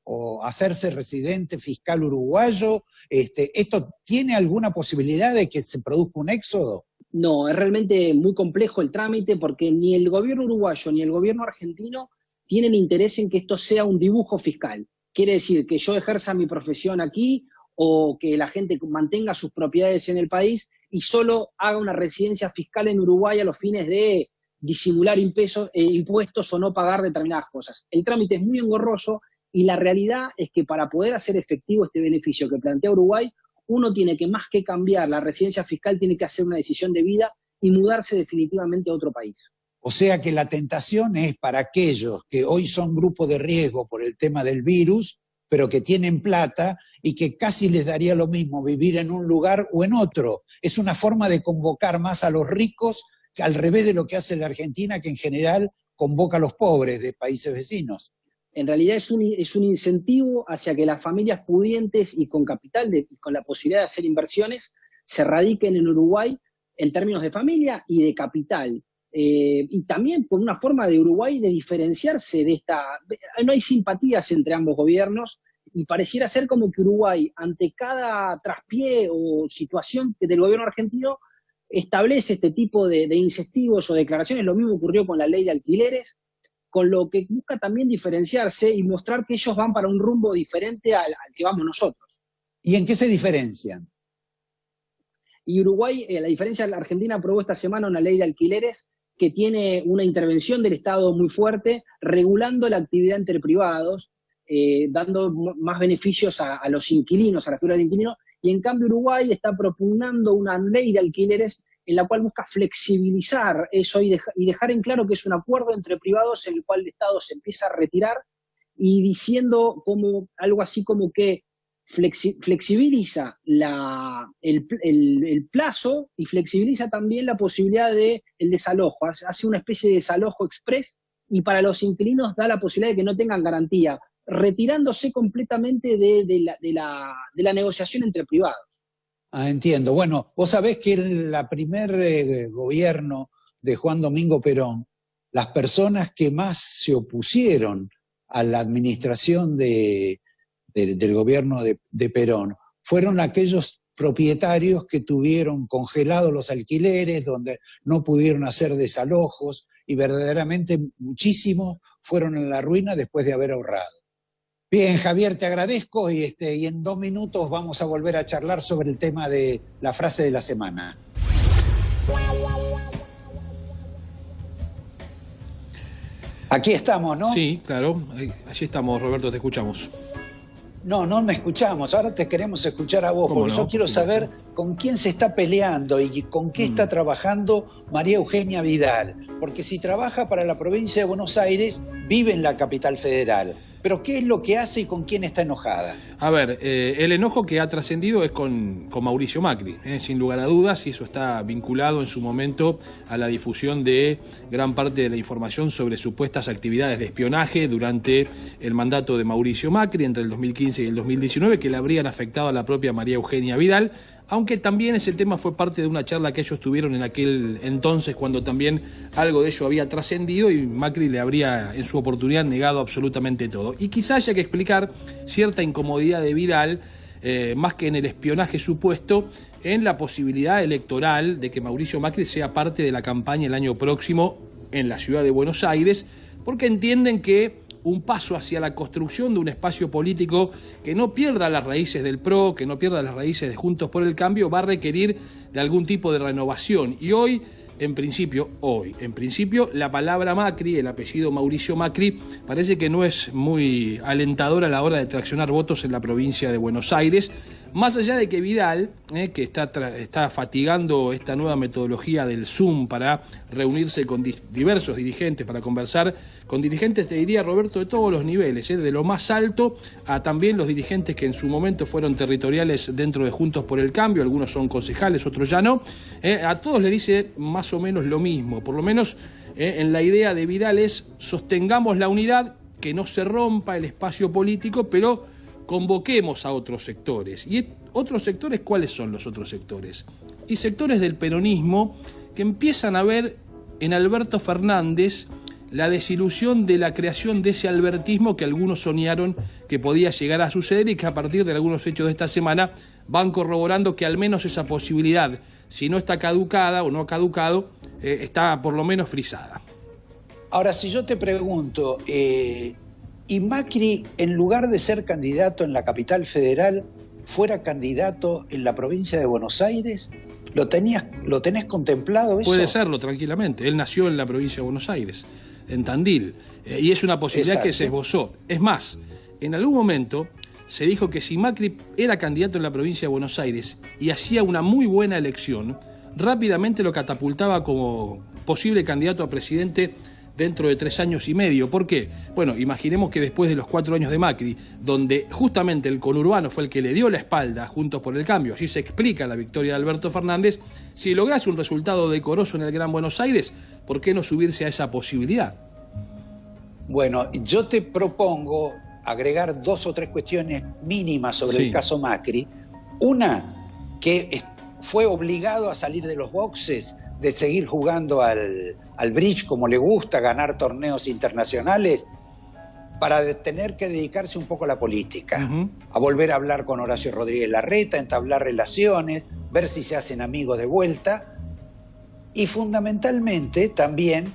hacerse residente fiscal uruguayo? ¿Esto tiene alguna posibilidad de que se produzca un éxodo? No, es realmente muy complejo el trámite porque ni el gobierno uruguayo ni el gobierno argentino tienen interés en que esto sea un dibujo fiscal. Quiere decir que yo ejerza mi profesión aquí o que la gente mantenga sus propiedades en el país y solo haga una residencia fiscal en Uruguay a los fines de disimular impuestos o no pagar determinadas cosas. El trámite es muy engorroso y la realidad es que para poder hacer efectivo este beneficio que plantea Uruguay, uno tiene que, más que cambiar la residencia fiscal, tiene que hacer una decisión de vida y mudarse definitivamente a otro país. O sea que la tentación es para aquellos que hoy son grupo de riesgo por el tema del virus, pero que tienen plata y que casi les daría lo mismo vivir en un lugar o en otro. Es una forma de convocar más a los ricos, que al revés de lo que hace la Argentina, que en general convoca a los pobres de países vecinos. En realidad es un incentivo hacia que las familias pudientes y con capital, con la posibilidad de hacer inversiones, se radiquen en Uruguay en términos de familia y de capital. Y también por una forma de Uruguay de diferenciarse de esta... No hay simpatías entre ambos gobiernos y pareciera ser como que Uruguay, ante cada traspié o situación del gobierno argentino, establece este tipo de incentivos o declaraciones. Lo mismo ocurrió con la ley de alquileres, con lo que busca también diferenciarse y mostrar que ellos van para un rumbo diferente al que vamos nosotros. ¿Y en qué se diferencian? Y Uruguay, a la diferencia de la Argentina, aprobó esta semana una ley de alquileres que tiene una intervención del Estado muy fuerte, regulando la actividad entre privados, dando más beneficios a los inquilinos, a la figura del inquilino, y en cambio Uruguay está propugnando una ley de alquileres en la cual busca flexibilizar eso y dejar en claro que es un acuerdo entre privados en el cual el Estado se empieza a retirar y diciendo como algo así como que flexibiliza el plazo y flexibiliza también la posibilidad del desalojo, hace una especie de desalojo express y para los inquilinos da la posibilidad de que no tengan garantía, retirándose completamente de la negociación entre privados. Ah, entiendo. Bueno, vos sabés que en la primer gobierno de Juan Domingo Perón, las personas que más se opusieron a la administración del gobierno de Perón fueron aquellos propietarios que tuvieron congelados los alquileres, donde no pudieron hacer desalojos, y verdaderamente muchísimos fueron en la ruina después de haber ahorrado. Bien, Javier, te agradezco y en 2 minutos vamos a volver a charlar sobre el tema de la frase de la semana. Aquí estamos, ¿no? Sí, claro. Allí estamos, Roberto, te escuchamos. No me escuchamos. Ahora te queremos escuchar a vos, porque no? Yo quiero saber con quién se está peleando y con qué está trabajando María Eugenia Vidal. Porque si trabaja para la provincia de Buenos Aires, vive en la capital federal. Pero ¿qué es lo que hace y con quién está enojada? A ver, el enojo que ha trascendido es con Mauricio Macri, sin lugar a dudas, y eso está vinculado en su momento a la difusión de gran parte de la información sobre supuestas actividades de espionaje durante el mandato de Mauricio Macri entre el 2015 y el 2019, que le habrían afectado a la propia María Eugenia Vidal, aunque también ese tema fue parte de una charla que ellos tuvieron en aquel entonces, cuando también algo de ello había trascendido y Macri le habría en su oportunidad negado absolutamente todo. Y quizás haya que explicar cierta incomodidad de Vidal, más que en el espionaje supuesto, en la posibilidad electoral de que Mauricio Macri sea parte de la campaña el año próximo en la ciudad de Buenos Aires, porque entienden que un paso hacia la construcción de un espacio político que no pierda las raíces del PRO, que no pierda las raíces de Juntos por el Cambio, va a requerir de algún tipo de renovación. Y hoy, en principio, la palabra Macri, el apellido Mauricio Macri, parece que no es muy alentador a la hora de traccionar votos en la provincia de Buenos Aires, más allá de que Vidal, que está fatigando esta nueva metodología del Zoom para reunirse con diversos dirigentes, para conversar con dirigentes, te diría, Roberto, de todos los niveles, de lo más alto a también los dirigentes que en su momento fueron territoriales dentro de Juntos por el Cambio, algunos son concejales, otros ya no, a todos le dice más o menos lo mismo, por lo menos en la idea de Vidal es sostengamos la unidad, que no se rompa el espacio político, pero convoquemos a otros sectores. ¿Y otros sectores cuáles son los otros sectores? Y sectores del peronismo que empiezan a ver en Alberto Fernández la desilusión de la creación de ese albertismo que algunos soñaron que podía llegar a suceder y que a partir de algunos hechos de esta semana van corroborando que al menos esa posibilidad, si no está caducada o no ha caducado, está por lo menos frisada. Ahora, si yo te pregunto, y Macri, en lugar de ser candidato en la capital federal, fuera candidato en la provincia de Buenos Aires, ¿lo tenés contemplado eso? Puede serlo tranquilamente. Él nació en la provincia de Buenos Aires, en Tandil, y es una posibilidad que se esbozó. Es más, en algún momento se dijo que si Macri era candidato en la provincia de Buenos Aires y hacía una muy buena elección, rápidamente lo catapultaba como posible candidato a presidente dentro de 3 años y medio. ¿Por qué? Bueno, imaginemos que después de los 4 años de Macri, donde justamente el conurbano fue el que le dio la espalda a Juntos por el Cambio, allí se explica la victoria de Alberto Fernández, si lograse un resultado decoroso en el Gran Buenos Aires, ¿por qué no subirse a esa posibilidad? Bueno, yo te propongo agregar 2 o 3 cuestiones mínimas sobre el caso Macri. Una, que fue obligado a salir de los boxes, de seguir jugando al bridge como le gusta, ganar torneos internacionales, para tener que dedicarse un poco a la política, a volver a hablar con Horacio Rodríguez Larreta, entablar relaciones, ver si se hacen amigos de vuelta, y fundamentalmente también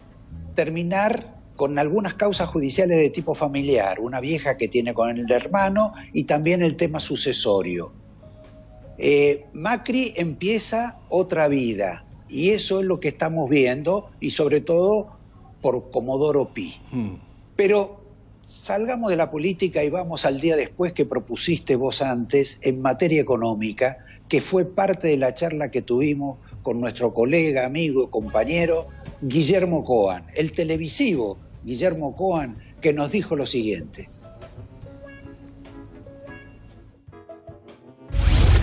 terminar con algunas causas judiciales de tipo familiar, una vieja que tiene con el hermano y también el tema sucesorio. Macri empieza otra vida, y eso es lo que estamos viendo, y sobre todo por Comodoro Pi. Pero salgamos de la política y vamos al día después que propusiste vos antes en materia económica, que fue parte de la charla que tuvimos con nuestro colega, amigo, compañero, Guillermo Coan, el televisivo Guillermo Coan, que nos dijo lo siguiente.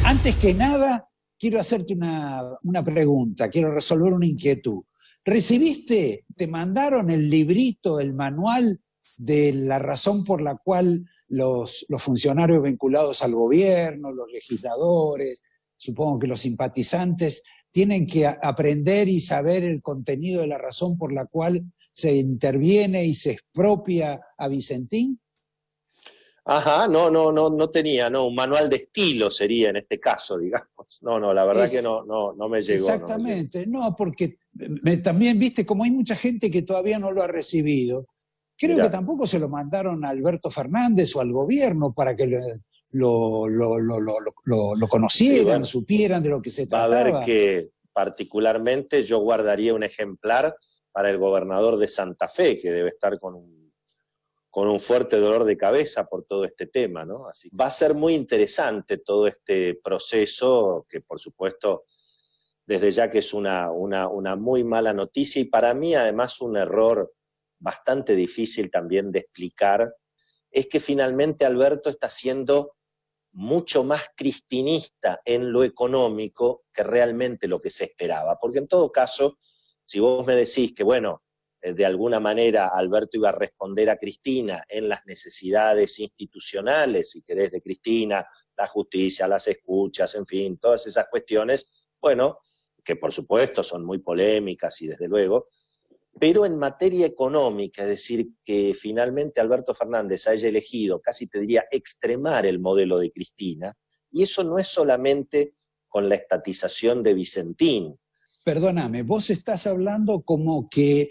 Antes que nada, quiero hacerte una pregunta, quiero resolver una inquietud. ¿Recibiste, te mandaron el librito, el manual de la razón por la cual los funcionarios vinculados al gobierno, los legisladores, supongo que los simpatizantes, tienen que aprender y saber el contenido de la razón por la cual se interviene y se expropia a Vicentín? Ajá, no tenía, un manual de estilo sería en este caso, digamos. No, la verdad que no me llegó. Exactamente, porque también, viste, como hay mucha gente que todavía no lo ha recibido, creo que tampoco se lo mandaron a Alberto Fernández o al gobierno para que lo conocieran, supieran de lo que se trataba. Va a ver que particularmente yo guardaría un ejemplar para el gobernador de Santa Fe, que debe estar con un fuerte dolor de cabeza por todo este tema, ¿no? Así va a ser muy interesante todo este proceso, que por supuesto, desde ya que es una muy mala noticia, y para mí además un error bastante difícil también de explicar, es que finalmente Alberto está siendo mucho más cristinista en lo económico que realmente lo que se esperaba, porque en todo caso, si vos me decís que, bueno, de alguna manera Alberto iba a responder a Cristina en las necesidades institucionales, si querés, de Cristina, la justicia, las escuchas, en fin, todas esas cuestiones, bueno, que por supuesto son muy polémicas y desde luego, pero en materia económica, es decir, que finalmente Alberto Fernández haya elegido, casi te diría, extremar el modelo de Cristina, y eso no es solamente con la estatización de Vicentín. Perdóname, vos estás hablando como que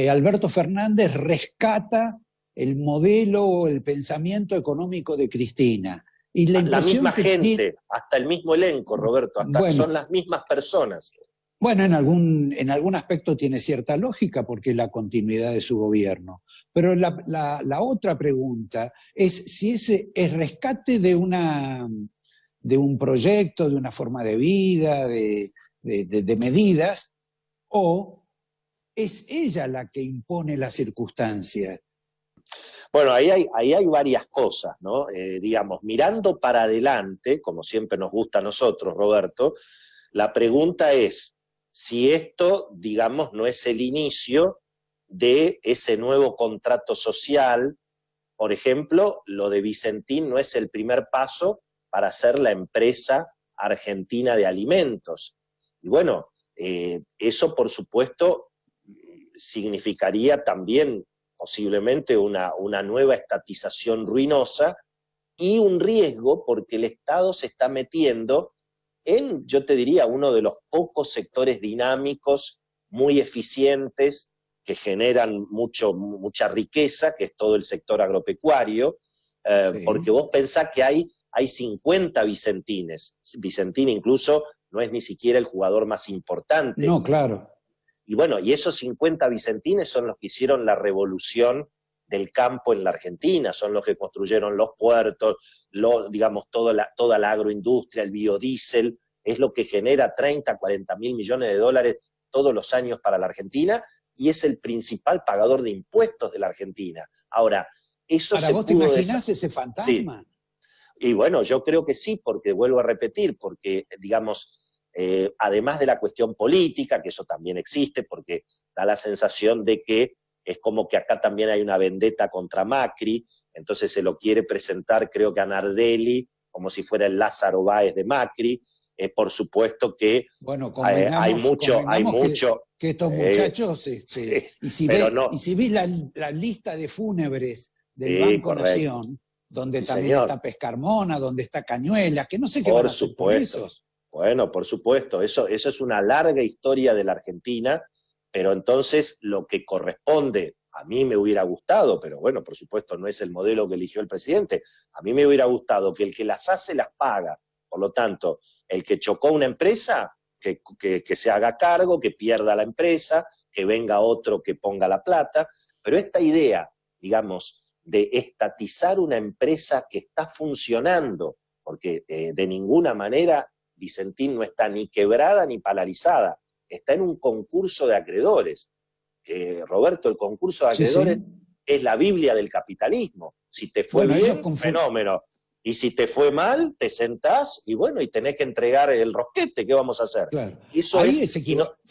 Alberto Fernández rescata el modelo o el pensamiento económico de Cristina. Y la misma gente, hasta el mismo elenco, Roberto, son las mismas personas. Bueno, en algún aspecto tiene cierta lógica porque es la continuidad de su gobierno. Pero la otra pregunta es si ese es rescate de un proyecto, de una forma de vida, de medidas, o es ella la que impone las circunstancias. Bueno, ahí hay varias cosas, ¿no? Digamos, mirando para adelante, como siempre nos gusta a nosotros, Roberto, la pregunta es si esto, digamos, no es el inicio de ese nuevo contrato social. Por ejemplo, lo de Vicentín no es el primer paso para hacer la empresa argentina de alimentos. Y bueno, eso por supuesto significaría también posiblemente una nueva estatización ruinosa y un riesgo porque el Estado se está metiendo en, yo te diría, uno de los pocos sectores dinámicos, muy eficientes, que generan mucha riqueza, que es todo el sector agropecuario, porque vos pensás que hay 50 Vicentines. Vicentín incluso no es ni siquiera el jugador más importante. No, claro. Y bueno, y esos 50 Vicentines son los que hicieron la revolución del campo en la Argentina, son los que construyeron los puertos, digamos, toda la agroindustria, el biodiesel, es lo que genera 30, 40 mil millones de dólares todos los años para la Argentina, y es el principal pagador de impuestos de la Argentina. Ahora, eso ¿Para vos te imaginás ese fantasma? Sí. Y bueno, yo creo que sí, porque vuelvo a repetir, porque, digamos, además de la cuestión política, que eso también existe, porque da la sensación de que es como que acá también hay una vendetta contra Macri, entonces se lo quiere presentar, creo que a Nardelli, como si fuera el Lázaro Báez de Macri. Por supuesto que bueno, hay mucho que estos muchachos, y si ves la lista de fúnebres del Banco correcto. Nación, donde también está Pescarmona, donde está Cañuelas, que no sé qué van a hacer por esos. Bueno, por supuesto, eso es una larga historia de la Argentina, pero entonces lo que corresponde, a mí me hubiera gustado, pero bueno, por supuesto no es el modelo que eligió el presidente, a mí me hubiera gustado que el que las hace las paga. Por lo tanto, el que chocó una empresa, que se haga cargo, que pierda la empresa, que venga otro que ponga la plata, pero esta idea, digamos, de estatizar una empresa que está funcionando, porque de ninguna manera Vicentín no está ni quebrada ni paralizada, está en un concurso de acreedores. Roberto, el concurso de acreedores es la Biblia del capitalismo. Si te fue bien, fenómeno. Y si te fue mal, te sentás y bueno, y tenés que entregar el rosquete, ¿qué vamos a hacer? Claro. Eso ahí se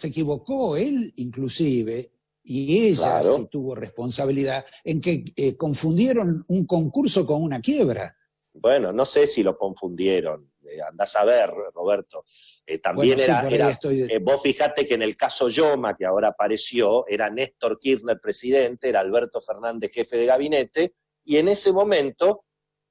equivocó él inclusive, y ella sí tuvo responsabilidad en que confundieron un concurso con una quiebra. Bueno, no sé si lo confundieron, andás a ver, Roberto. También vos fijate que en el caso Yoma, que ahora apareció, era Néstor Kirchner presidente, era Alberto Fernández jefe de gabinete, y en ese momento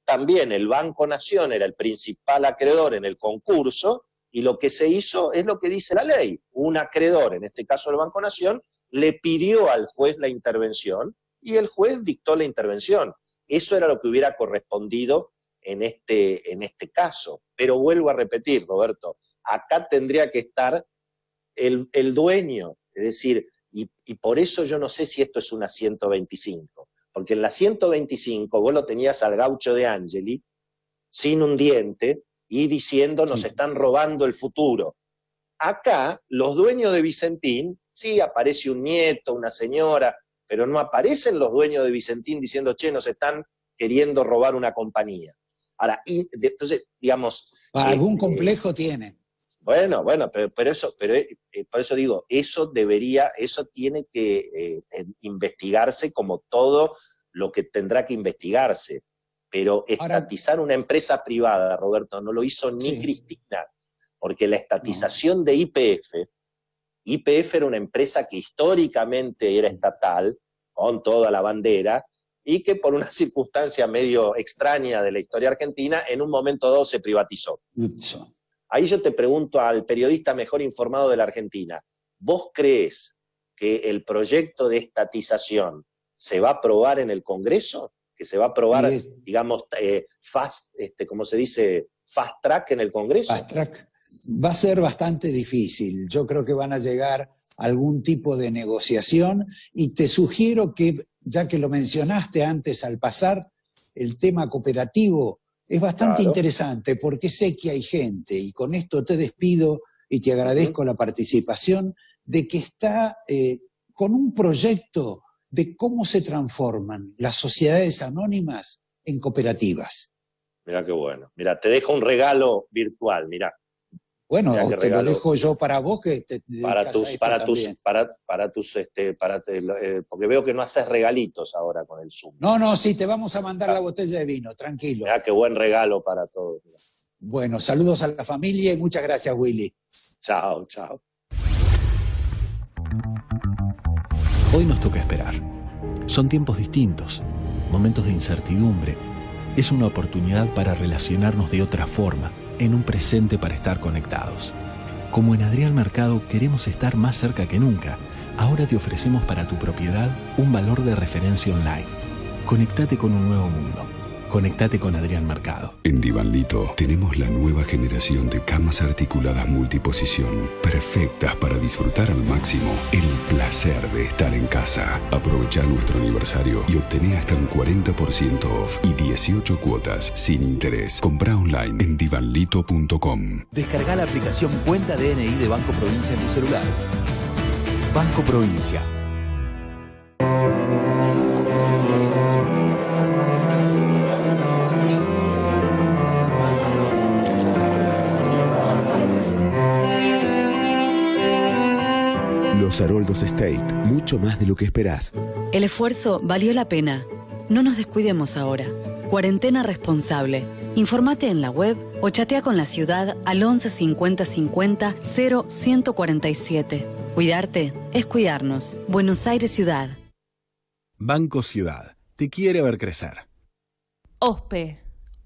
también el Banco Nación era el principal acreedor en el concurso, y lo que se hizo es lo que dice la ley. Un acreedor, en este caso el Banco Nación, le pidió al juez la intervención, y el juez dictó la intervención. Eso era lo que hubiera correspondido en este caso. Pero vuelvo a repetir, Roberto, acá tendría que estar el dueño, es decir, y por eso yo no sé si esto es una 125, porque en la 125 vos lo tenías al gaucho de Angeli, sin un diente, y diciendo nos están robando el futuro. Acá, los dueños de Vicentín, sí aparece un nieto, una señora, pero no aparecen los dueños de Vicentín diciendo, che, nos están queriendo robar una compañía. Ahora, entonces, digamos... Algún complejo tiene. Bueno, pero por eso digo, eso tiene que investigarse como todo lo que tendrá que investigarse. Pero estatizar una empresa privada, Roberto, no lo hizo ni Cristina, porque la estatización de YPF era una empresa que históricamente era estatal, con toda la bandera, y que por una circunstancia medio extraña de la historia argentina, en un momento dado se privatizó. Ahí yo te pregunto al periodista mejor informado de la Argentina, ¿vos crees que el proyecto de estatización se va a aprobar en el Congreso, que se va a aprobar, digamos, ¿cómo se dice? Fast track en el Congreso. Fast track va a ser bastante difícil. Yo creo que van a llegar a algún tipo de negociación y te sugiero que, ya que lo mencionaste antes al pasar, el tema cooperativo es bastante interesante porque sé que hay gente, y con esto te despido y te agradezco la participación, de que está con un proyecto de cómo se transforman las sociedades anónimas en cooperativas. Mirá qué bueno. Mirá, te dejo un regalo virtual, mirá. Bueno, Mirá te regalo. lo dejo yo para vos, que te porque veo que no haces regalitos ahora con el Zoom. No, sí, te vamos a mandar la botella de vino, tranquilo. Mirá qué buen regalo para todos. Mirá. Bueno, saludos a la familia y muchas gracias, Willy. Chao, chao. Hoy nos toca esperar. Son tiempos distintos, momentos de incertidumbre. Es una oportunidad para relacionarnos de otra forma, en un presente para estar conectados. Como en Adrián Mercado queremos estar más cerca que nunca, ahora te ofrecemos para tu propiedad un valor de referencia online. Conectate con un nuevo mundo. Conectate con Adrián Mercado. En Divanlito tenemos la nueva generación de camas articuladas multiposición, perfectas para disfrutar al máximo el placer de estar en casa. Aprovecha nuestro aniversario y obtené hasta un 40% off y 18 cuotas sin interés. Comprá online en divanlito.com. Descarga la aplicación Cuenta DNI de Banco Provincia en tu celular. Banco Provincia. Los Haroldos State, mucho más de lo que esperás. El esfuerzo valió la pena. No nos descuidemos ahora. Cuarentena responsable. Informate en la web o chatea con la ciudad al 11 50 50 0 147. Cuidarte es cuidarnos. Buenos Aires Ciudad. Banco Ciudad. Te quiere ver crecer. OSPE,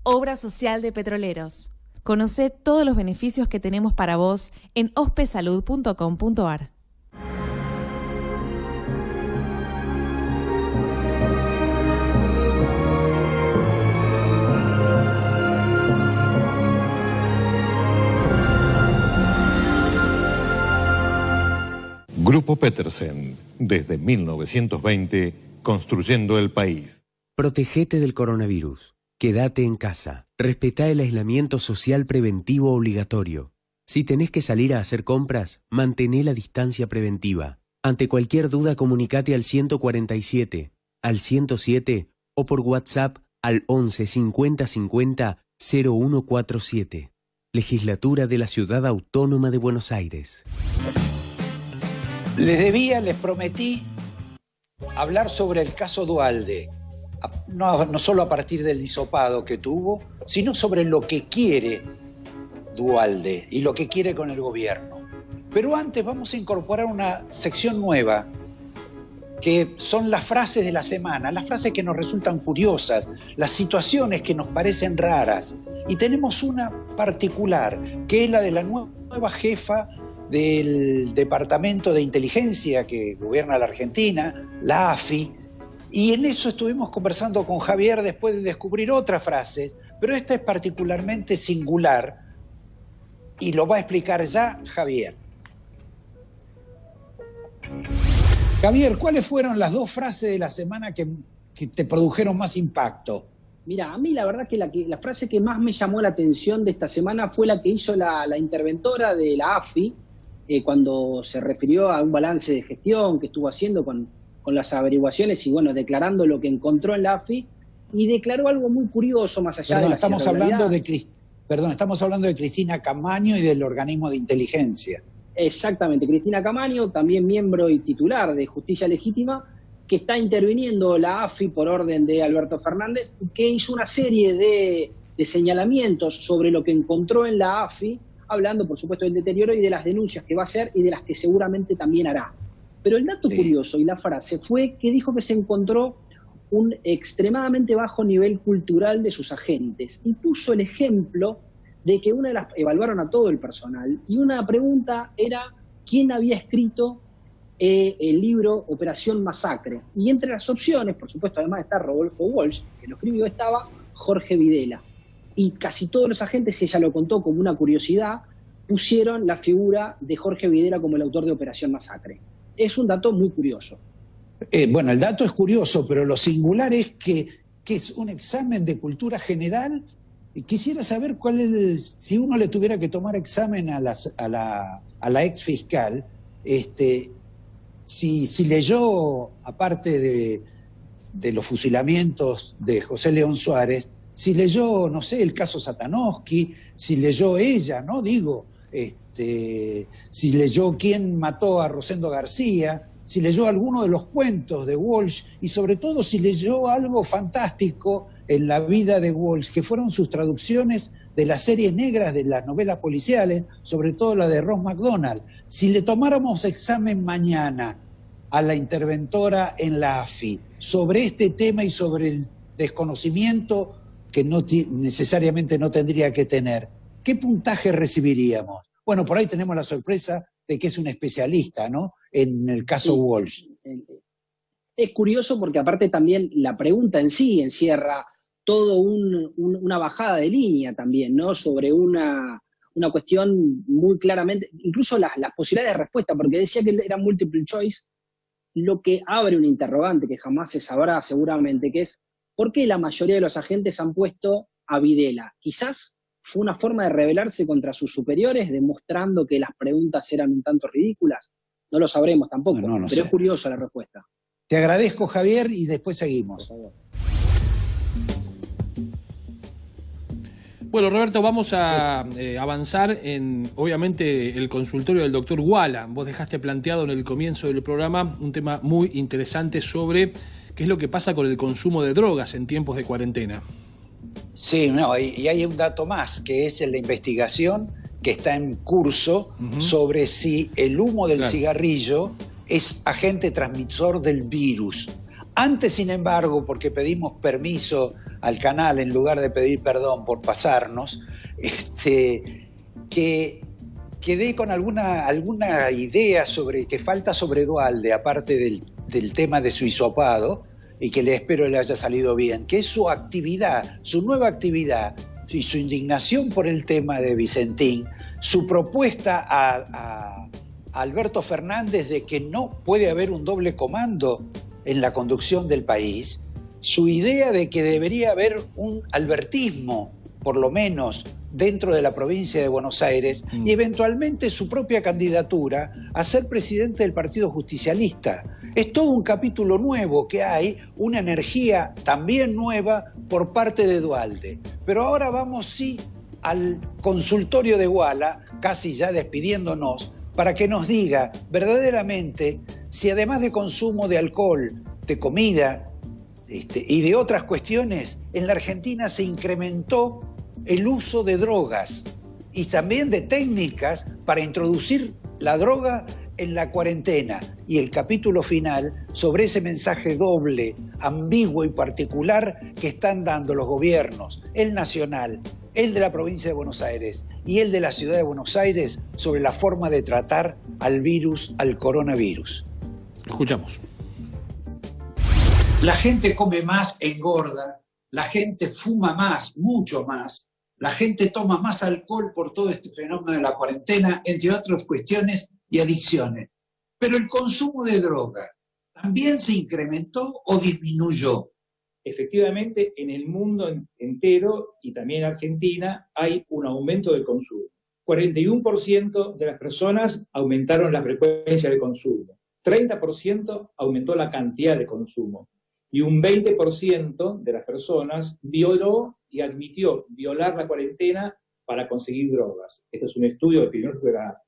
Obra Social de Petroleros. Conoce todos los beneficios que tenemos para vos en ospesalud.com.ar. Grupo Petersen, desde 1920, construyendo el país. Protegete del coronavirus. Quédate en casa. Respetá el aislamiento social preventivo obligatorio. Si tenés que salir a hacer compras, mantené la distancia preventiva. Ante cualquier duda, comunicate al 147, al 107 o por WhatsApp al 11 50 50 0147. Legislatura de la Ciudad Autónoma de Buenos Aires. Les prometí hablar sobre el caso Duhalde, no solo a partir del hisopado que tuvo, sino sobre lo que quiere Duhalde y lo que quiere con el gobierno. Pero antes vamos a incorporar una sección nueva, que son las frases de la semana, las frases que nos resultan curiosas, las situaciones que nos parecen raras. Y tenemos una particular, que es la de la nueva jefa del Departamento de Inteligencia que gobierna la Argentina, la AFI, y en eso estuvimos conversando con Javier después de descubrir otras frases, pero esta es particularmente singular y lo va a explicar ya Javier. Javier, ¿cuáles fueron las dos frases de la semana que te produjeron más impacto? Mira, a mí la verdad que la frase que más me llamó la atención de esta semana fue la que hizo la interventora de la AFI, cuando se refirió a un balance de gestión que estuvo haciendo con las averiguaciones y bueno, declarando lo que encontró en la AFI, y declaró algo muy curioso más allá de la estamos hablando de Cristina Camaño y del organismo de inteligencia. Exactamente, Cristina Camaño, también miembro y titular de Justicia Legítima, que está interviniendo la AFI por orden de Alberto Fernández, que hizo una serie de señalamientos sobre lo que encontró en la AFI, hablando, por supuesto, del deterioro y de las denuncias que va a hacer y de las que seguramente también hará. Pero el dato curioso y la frase fue que dijo que se encontró un extremadamente bajo nivel cultural de sus agentes y puso el ejemplo de que evaluaron a todo el personal y una pregunta era quién había escrito el libro Operación Masacre. Y entre las opciones, por supuesto, además de estar Rodolfo Walsh, que lo escribió, estaba Jorge Videla. Y casi todos los agentes, y ella lo contó como una curiosidad, pusieron la figura de Jorge Videla como el autor de Operación Masacre. Es un dato muy curioso. Bueno, el dato es curioso, pero lo singular es que es un examen de cultura general. Quisiera saber cuál es, si uno le tuviera que tomar examen a la ex fiscal, si leyó, aparte de los fusilamientos de José León Suárez, si leyó, no sé, el caso Satanowski, si leyó ella, ¿no? Digo, si leyó quién mató a Rosendo García, si leyó alguno de los cuentos de Walsh y sobre todo si leyó algo fantástico en la vida de Walsh, que fueron sus traducciones de las series negras de las novelas policiales, sobre todo la de Ross MacDonald. Si le tomáramos examen mañana a la interventora en la AFI sobre este tema y sobre el desconocimiento que necesariamente no tendría que tener, ¿qué puntaje recibiríamos? Bueno, por ahí tenemos la sorpresa de que es un especialista, ¿no?, en el caso Walsh. Es curioso porque aparte también la pregunta en sí encierra todo una bajada de línea también, ¿no?, sobre una cuestión muy claramente, incluso las posibilidades de respuesta, porque decía que era multiple choice, lo que abre un interrogante que jamás se sabrá seguramente, que es ¿por qué la mayoría de los agentes han puesto a Videla? Quizás fue una forma de rebelarse contra sus superiores, demostrando que las preguntas eran un tanto ridículas. No lo sabremos tampoco, pero sé. Es curiosa la respuesta. Te agradezco, Javier, y después seguimos. Bueno, Roberto, vamos a avanzar en, obviamente, el consultorio del doctor Guala. Vos dejaste planteado en el comienzo del programa un tema muy interesante sobre qué es lo que pasa con el consumo de drogas en tiempos de cuarentena. Sí, y hay un dato más, que es la investigación que está en curso sobre si el humo del cigarrillo es agente transmisor del virus. Antes, sin embargo, porque pedimos permiso al canal en lugar de pedir perdón por pasarnos, que quedé con alguna idea sobre que falta sobre Duhalde, aparte del tema de su hisopado, y que le espero le haya salido bien, que es su actividad, su nueva actividad y su indignación por el tema de Vicentín, su propuesta a Alberto Fernández de que no puede haber un doble comando en la conducción del país, su idea de que debería haber un albertismo, por lo menos dentro de la provincia de Buenos Aires, y eventualmente su propia candidatura a ser presidente del Partido Justicialista. Es todo un capítulo nuevo que hay, una energía también nueva por parte de Duhalde. Pero ahora vamos sí al consultorio de Guala, casi ya despidiéndonos, para que nos diga verdaderamente si además de consumo de alcohol, de comida y de otras cuestiones, en la Argentina se incrementó el uso de drogas y también de técnicas para introducir la droga en la cuarentena, y el capítulo final sobre ese mensaje doble, ambiguo y particular que están dando los gobiernos, el nacional, el de la provincia de Buenos Aires y el de la ciudad de Buenos Aires, sobre la forma de tratar al virus, al coronavirus. Escuchamos. La gente come más, engorda, la gente fuma más, mucho más, la gente toma más alcohol por todo este fenómeno de la cuarentena, entre otras cuestiones y adicciones. Pero el consumo de droga, ¿también se incrementó o disminuyó? Efectivamente, en el mundo entero y también en Argentina hay un aumento del consumo. 41% de las personas aumentaron la frecuencia de consumo, 30% aumentó la cantidad de consumo y un 20% de las personas violó y admitió violar la cuarentena para conseguir drogas. Este es un estudio epidemiológico de la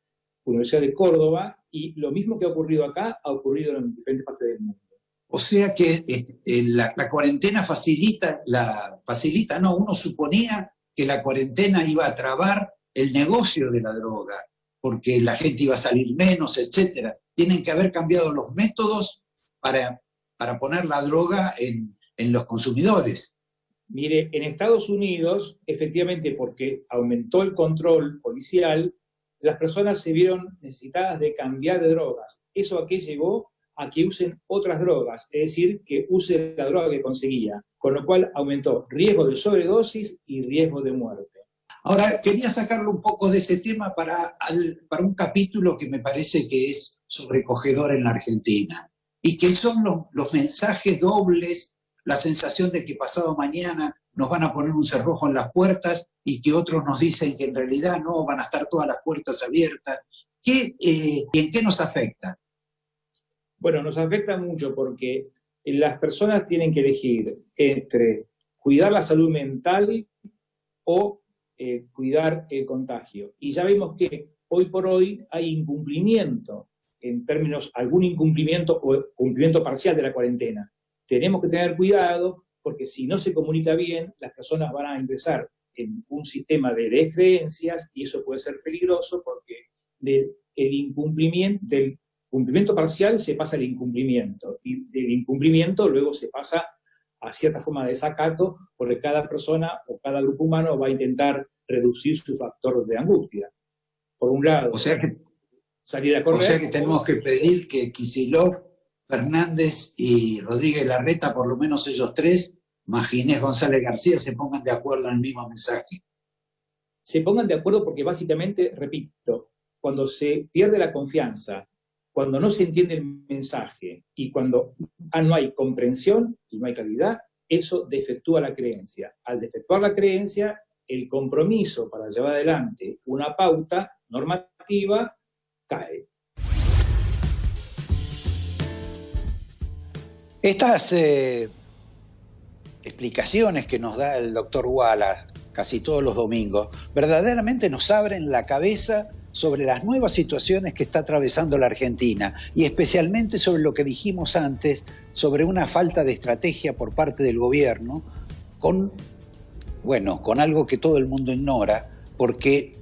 Universidad de Córdoba y lo mismo que ha ocurrido acá ha ocurrido en diferentes partes del mundo. O sea que la cuarentena uno suponía que la cuarentena iba a trabar el negocio de la droga, porque la gente iba a salir menos, etcétera. Tienen que haber cambiado los métodos para poner la droga en los consumidores. Mire, en Estados Unidos, efectivamente, porque aumentó el control policial, las personas se vieron necesitadas de cambiar de drogas. ¿Eso a qué llevó? A que usen otras drogas, es decir, que use la droga que conseguía, con lo cual aumentó riesgo de sobredosis y riesgo de muerte. Ahora, quería sacarlo un poco de ese tema para un capítulo que me parece que es sobrecogedor en la Argentina, y que son los mensajes dobles, la sensación de que pasado mañana nos van a poner un cerrojo en las puertas y que otros nos dicen que en realidad no, van a estar todas las puertas abiertas. ¿Y en qué nos afecta? Bueno, nos afecta mucho porque las personas tienen que elegir entre cuidar la salud mental o cuidar el contagio. Y ya vemos que hoy por hoy hay incumplimiento, en términos, algún incumplimiento o cumplimiento parcial de la cuarentena. Tenemos que tener cuidado porque si no se comunica bien, las personas van a ingresar en un sistema de descreencias y eso puede ser peligroso porque del cumplimiento parcial se pasa al incumplimiento y del incumplimiento luego se pasa a cierta forma de desacato porque cada persona o cada grupo humano va a intentar reducir su factor de angustia. Por un lado, salir a correr. O sea que tenemos que pedir que Kicillof, Fernández y Rodríguez Larreta, por lo menos ellos tres, más Ginés González García, se pongan de acuerdo en el mismo mensaje. Se pongan de acuerdo porque básicamente, repito, cuando se pierde la confianza, cuando no se entiende el mensaje y cuando no hay comprensión y no hay claridad, eso defectúa la creencia. Al defectuar la creencia, el compromiso para llevar adelante una pauta normativa cae. Estas explicaciones que nos da el doctor Wallace casi todos los domingos verdaderamente nos abren la cabeza sobre las nuevas situaciones que está atravesando la Argentina y especialmente sobre lo que dijimos antes, sobre una falta de estrategia por parte del gobierno con algo que todo el mundo ignora, porque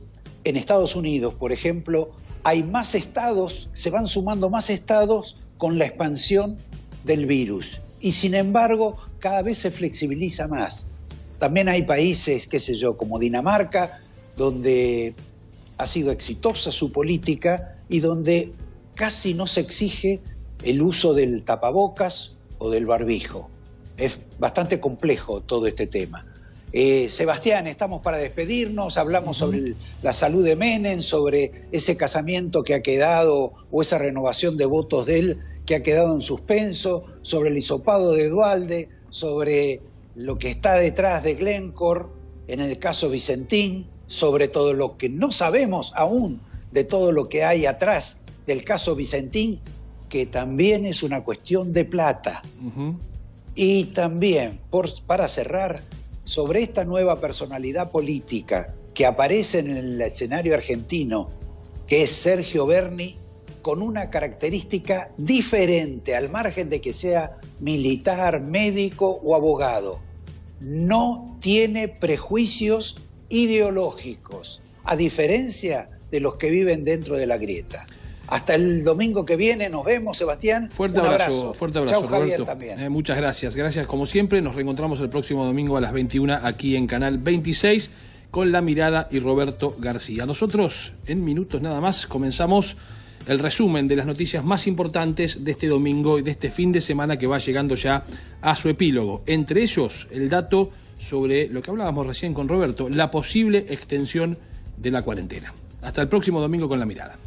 en Estados Unidos, por ejemplo, hay más estados, se van sumando más estados con la expansión del virus y sin embargo cada vez se flexibiliza más. También hay países, qué sé yo, como Dinamarca, donde ha sido exitosa su política y donde casi no se exige el uso del tapabocas o del barbijo. Es bastante complejo todo este tema. Sebastián, estamos para despedirnos, hablamos sobre la salud de Menem, sobre ese casamiento que ha quedado o esa renovación de votos de él que ha quedado en suspenso, sobre el hisopado de Duhalde, sobre lo que está detrás de Glencore en el caso Vicentín, sobre todo lo que no sabemos aún de todo lo que hay atrás del caso Vicentín, que también es una cuestión de plata. Y también, para cerrar, sobre esta nueva personalidad política que aparece en el escenario argentino, que es Sergio Berni, con una característica diferente, al margen de que sea militar, médico o abogado. No tiene prejuicios ideológicos, a diferencia de los que viven dentro de la grieta. Hasta el domingo que viene, nos vemos, Sebastián. Fuerte abrazo, Chau, Roberto. Javier, también. Muchas gracias. Gracias como siempre. Nos reencontramos el próximo domingo a las 21 aquí en Canal 26 con La Mirada y Roberto García. Nosotros, en minutos nada más, comenzamos el resumen de las noticias más importantes de este domingo y de este fin de semana que va llegando ya a su epílogo. Entre ellos, el dato sobre lo que hablábamos recién con Roberto, la posible extensión de la cuarentena. Hasta el próximo domingo con La Mirada.